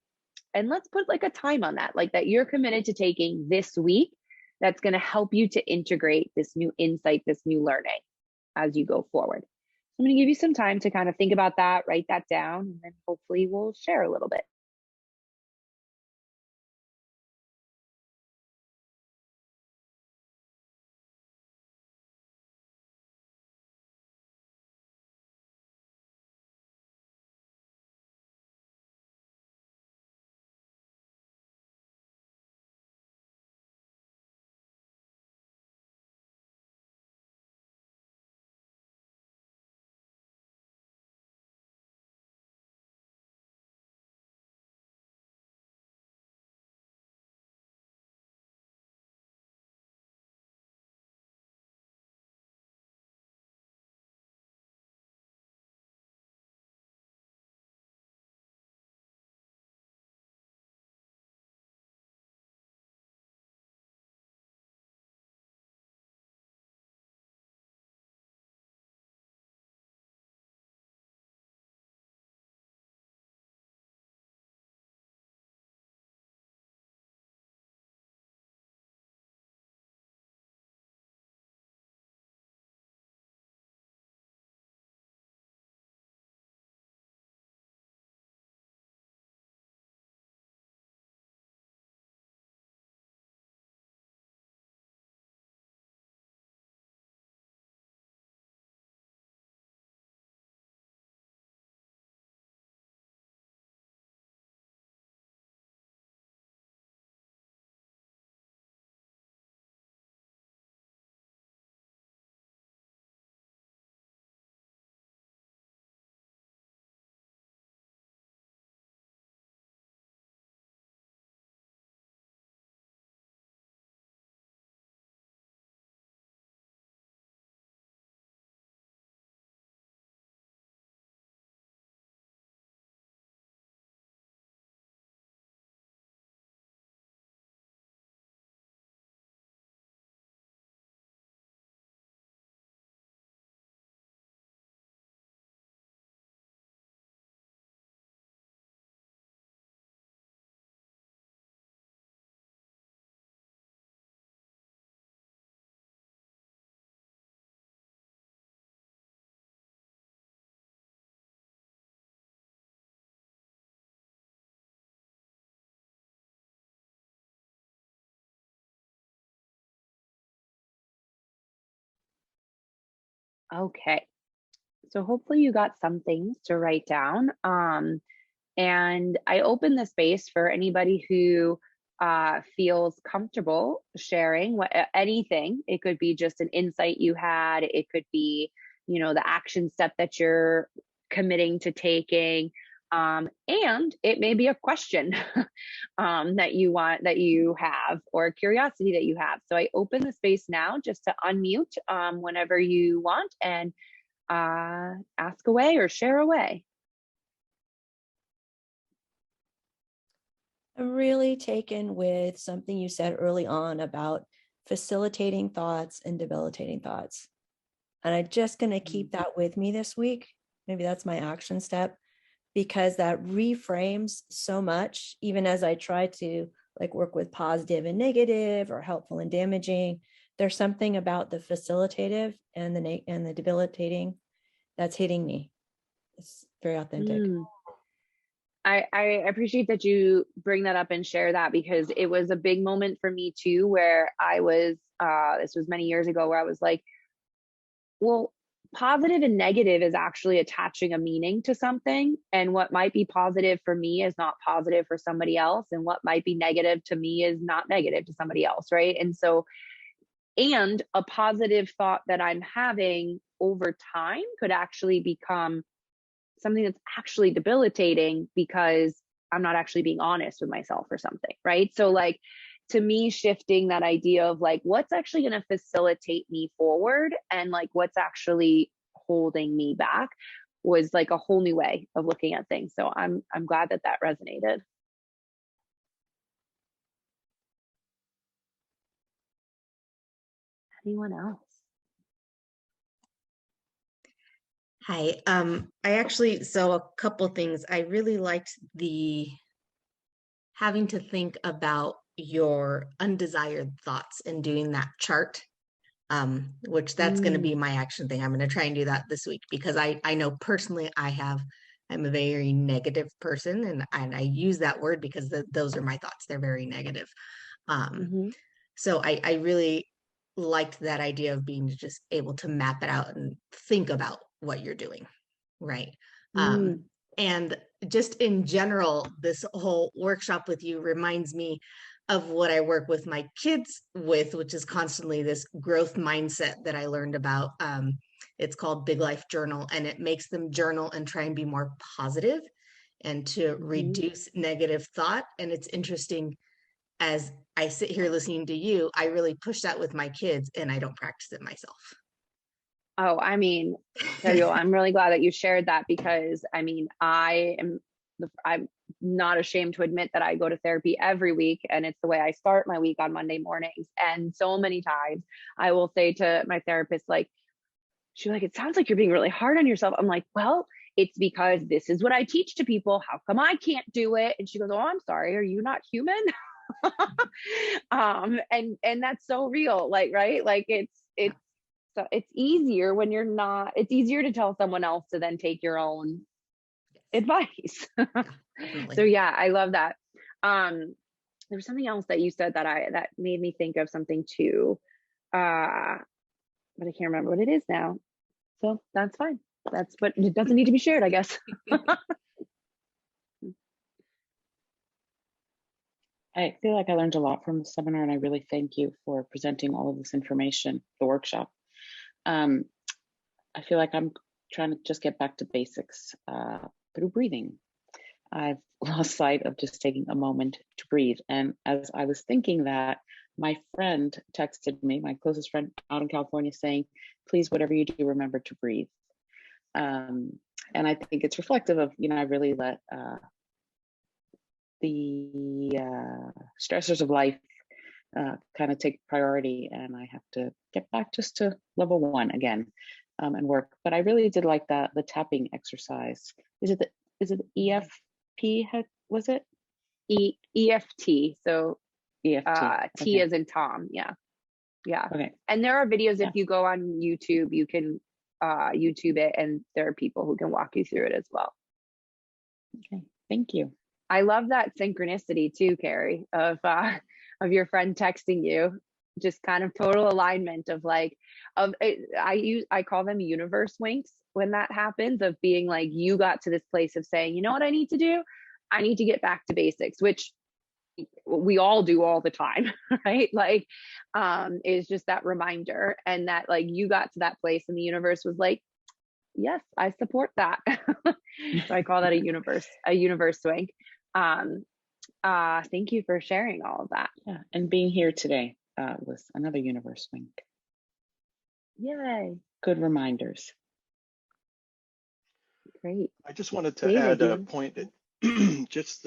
And let's put like a time on that, like that you're committed to taking this week, that's going to help you to integrate this new insight, this new learning as you go forward. I'm going to give you some time to kind of think about that, write that down, and then hopefully we'll share a little bit. Okay. So hopefully you got some things to write down. And I open the space for anybody who feels comfortable sharing anything. It could be just an insight you had. It could be, the action step that you're committing to taking. And it may be a question that you have, or a curiosity that you have. So I open the space now just to unmute whenever you want, and ask away or share away. I'm really taken with something you said early on about facilitating thoughts and debilitating thoughts. And I'm just going to keep that with me this week. Maybe that's my action step, because that reframes so much, even as I try to work with positive and negative, or helpful and damaging. There's something about the facilitative and the debilitating that's hitting me. It's very authentic. I appreciate that you bring that up and share that, because it was a big moment for me too, where I was, this was many years ago, where I was like, well, positive and negative is actually attaching a meaning to something. And what might be positive for me is not positive for somebody else. And what might be negative to me is not negative to somebody else. Right. And so, and a positive thought that I'm having over time could actually become something that's actually debilitating, because I'm not actually being honest with myself or something. Right. So to me, shifting that idea of what's actually going to facilitate me forward, and what's actually holding me back, was a whole new way of looking at things. So I'm glad that resonated. Anyone else? Hi. So a couple things. I really liked the having to think about your undesired thoughts and doing that chart, which that's going to be my action thing. I'm going to try and do that this week, because I know personally I'm a very negative person, and I use that word because those are my thoughts. They're very negative. So I really liked that idea of being just able to map it out and think about what you're doing. Right. And just in general, this whole workshop with you reminds me of what I work with my kids with, which is constantly this growth mindset that I learned about. It's called Big Life Journal, and it makes them journal and try and be more positive and to reduce negative thought. And it's interesting, as I sit here listening to you, I really push that with my kids, and I don't practice it myself. Oh, I'm really glad that you shared that, because I'm not ashamed to admit that I go to therapy every week, and it's the way I start my week on Monday mornings. And so many times I will say to my therapist, she's like, it sounds like you're being really hard on yourself. I'm like, well, it's because this is what I teach to people. How come I can't do it? And she goes, oh, I'm sorry. Are you not human? And that's so real. Right. It's easier when you're not, it's easier to tell someone else to then take your own advice. So yeah, I love that. There was something else that you said that made me think of something too. But I can't remember what it is now. So that's fine. It doesn't need to be shared, I guess. I feel like I learned a lot from the seminar, and I really thank you for presenting all of this information, the workshop. I feel like I'm trying to just get back to basics through breathing. I've lost sight of just taking a moment to breathe. And as I was thinking that, my friend texted me, my closest friend out in California, saying, please, whatever you do, remember to breathe. And I think it's reflective of, I really let the stressors of life kind of take priority, and I have to get back just to level 1 again and work. But I really did like the tapping exercise. Is it EFP? Was it EFT? So EFT. T as in Tom. Yeah. Okay. And there are videos. If you go on YouTube, you can YouTube it, and there are people who can walk you through it as well. Okay. Thank you. I love that synchronicity too, Carrie, of your friend texting you. just kind of total alignment of like, I call them universe winks when that happens, of being like, you got to this place of saying, you know what I need to do? I need to get back to basics, which we all do all the time, right? Like, is just that reminder, and that like you got to that place and the universe was like, yes, I support that. So I call that a universe swing. Thank you for sharing all of that. Yeah, and being here today was another universe wink. Yay. Good reminders. Great. I just wanted to David, add a point that just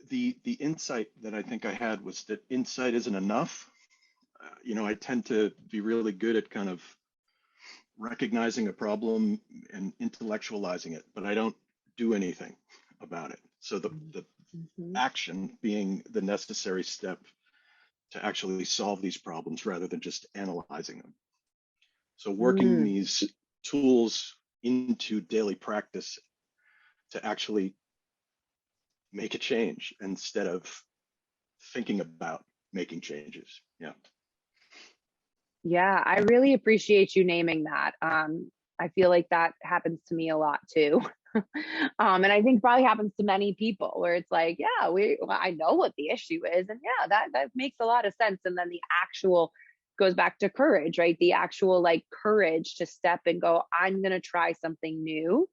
the insight that I think I had was that insight isn't enough. You know, I tend to be really good at kind of recognizing a problem and intellectualizing it, but I don't do anything about it. So the action being the necessary step to actually solve these problems rather than just analyzing them. So working these tools into daily practice to actually make a change instead of thinking about making changes. Yeah. Yeah, I really appreciate you naming that. I feel like that happens to me a lot too. And I think probably happens to many people, where it's like, yeah, I know what the issue is, and yeah, that makes a lot of sense. And then the actual goes back to courage, right? The actual like courage to step and go, I'm gonna try something new.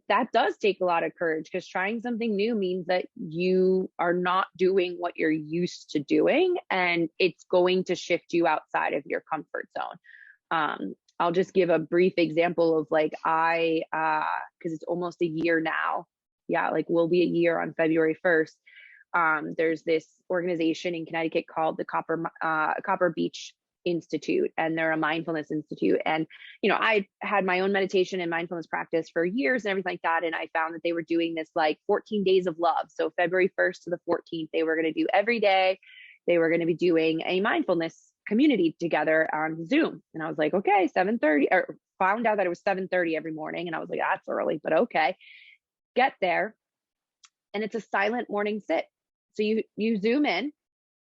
That does take a lot of courage, because trying something new means that you are not doing what you're used to doing, and it's going to shift you outside of your comfort zone. I'll just give a brief example of like, because it's almost a year now. Yeah, like will be a year on February 1st. There's this organization in Connecticut called the Copper Beach Institute, and they're a mindfulness institute. And I had my own meditation and mindfulness practice for years and everything like that, and I found that they were doing this like 14 days of love. So February 1st to the 14th, they were going to do every day, they were going to be doing a mindfulness community together on Zoom. And I was like, okay, 7:30, or found out that it was 7:30 every morning, and I was like, that's early, but okay. Get there, and it's a silent morning sit. So you zoom in,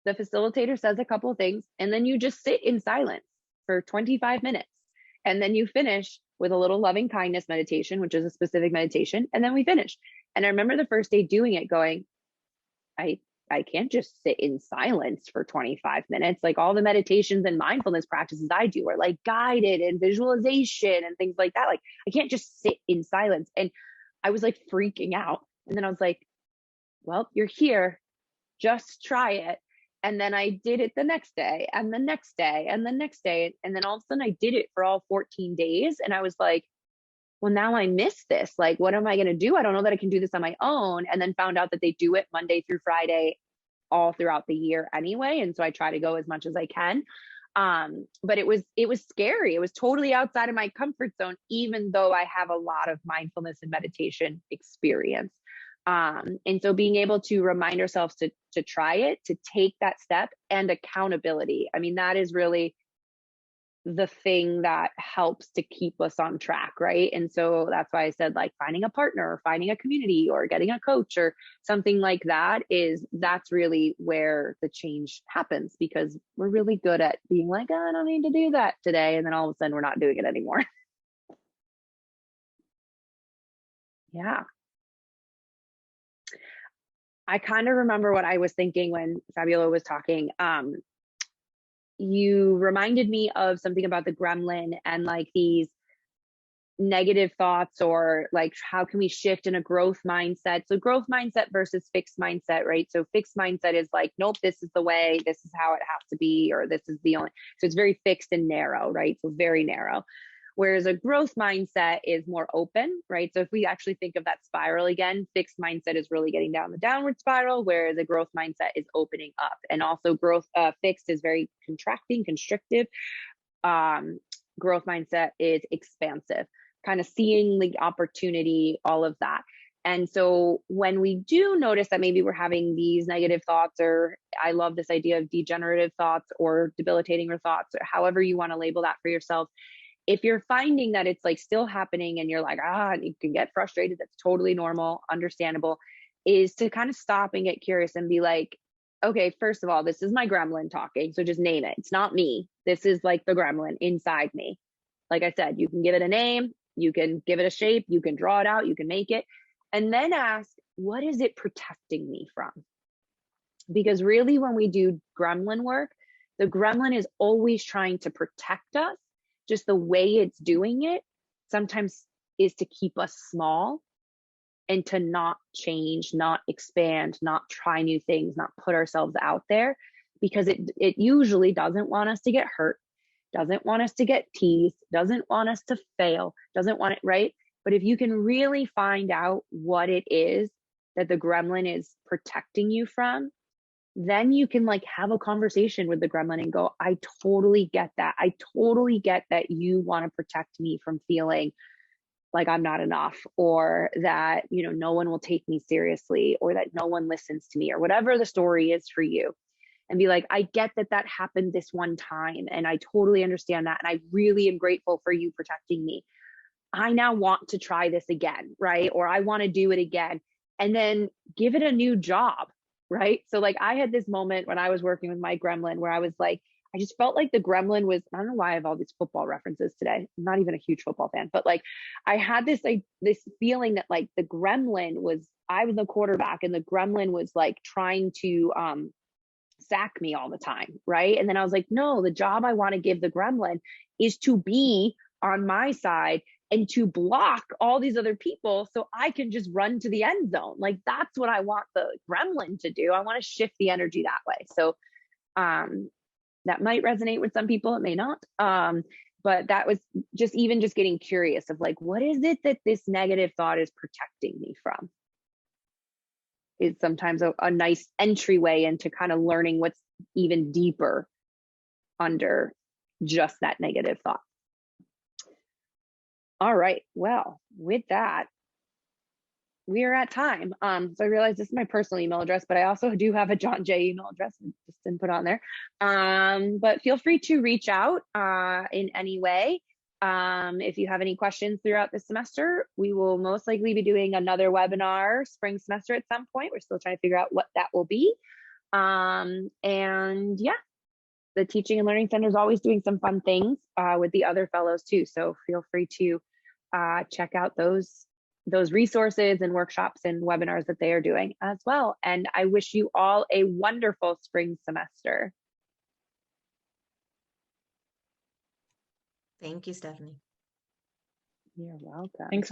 the facilitator says a couple of things, and then you just sit in silence for 25 minutes. And then you finish with a little loving kindness meditation, which is a specific meditation. And then we finish. And I remember the first day doing it going, I can't just sit in silence for 25 minutes. Like all the meditations and mindfulness practices I do are like guided and visualization and things like that. Like I can't just sit in silence. And I was like freaking out. And then I was like, well, you're here, just try it. And then I did it the next day and the next day and the next day. And then all of a sudden I did it for all 14 days. And I was like, well, now I miss this. Like, what am I going to do? I don't know that I can do this on my own. And then found out that they do it Monday through Friday all throughout the year anyway. And so I try to go as much as I can. But it was scary. It was totally outside of my comfort zone, even though I have a lot of mindfulness and meditation experience. And so being able to remind ourselves to try it, to take that step, and accountability. I mean, that is really the thing that helps to keep us on track, right? And so that's why I said like finding a partner or finding a community or getting a coach or something like that, that's really where the change happens, because we're really good at being like, oh, I don't need to do that today. And then all of a sudden we're not doing it anymore. Yeah. I kind of remember what I was thinking when Fabiola was talking. You reminded me of something about the gremlin and like these negative thoughts, or like how can we shift in a growth mindset? So growth mindset versus fixed mindset, right? So fixed mindset is like, nope, this is the way, this is how it has to be, or this is the only, so it's very fixed and narrow, right? So very narrow. Whereas a growth mindset is more open, right? So if we actually think of that spiral again, fixed mindset is really getting down the downward spiral, whereas a growth mindset is opening up. And also fixed is very contracting, constrictive. Growth mindset is expansive, kind of seeing the opportunity, all of that. And so when we do notice that maybe we're having these negative thoughts, or I love this idea of degenerative thoughts or debilitating thoughts, or however you want to label that for yourself, if you're finding that it's like still happening and you're like, you can get frustrated, that's totally normal, understandable, is to kind of stop and get curious and be like, okay, first of all, this is my gremlin talking, so just name it. It's not me. This is like the gremlin inside me. Like I said, you can give it a name, you can give it a shape, you can draw it out, you can make it, and then ask, what is it protecting me from? Because really, when we do gremlin work, the gremlin is always trying to protect us. Just the way it's doing it sometimes is to keep us small and to not change, not expand, not try new things, not put ourselves out there, because it usually doesn't want us to get hurt, doesn't want us to get teased, doesn't want us to fail, doesn't want it, right? But if you can really find out what it is that the gremlin is protecting you from, then you can like have a conversation with the gremlin and go, I totally get that. I totally get that you want to protect me from feeling like I'm not enough, or that, you know, no one will take me seriously, or that no one listens to me, or whatever the story is for you. And be like, I get that that happened this one time, and I totally understand that. And I really am grateful for you protecting me. I now want to try this again, right? Or I want to do it again. And then give it a new job, right? So like I had this moment when I was working with my gremlin where I was like, I just felt like the gremlin was, I don't know why I have all these football references today. I'm not even a huge football fan, but like I had this like this feeling that like the gremlin was, I was the quarterback and the gremlin was like trying to sack me all the time, right? And then I was like, no, the job I want to give the gremlin is to be on my side and to block all these other people so I can just run to the end zone. Like that's what I want the gremlin to do. I want to shift the energy that way. So that might resonate with some people, it may not. But that was just getting curious of like, what is it that this negative thought is protecting me from? Is sometimes a nice entryway into kind of learning what's even deeper under just that negative thought. All right, well, with that, we are at time. So I realized this is my personal email address, but I also do have a John Jay email address, just didn't put on there. But feel free to reach out in any way. If you have any questions throughout the semester, we will most likely be doing another webinar spring semester at some point. We're still trying to figure out what that will be. And yeah, the Teaching and Learning Center is always doing some fun things with the other fellows too. So feel free to check out those resources and workshops and webinars that they are doing as well. And I wish you all a wonderful spring semester. Thank you, Stephanie. You're welcome. Thanks so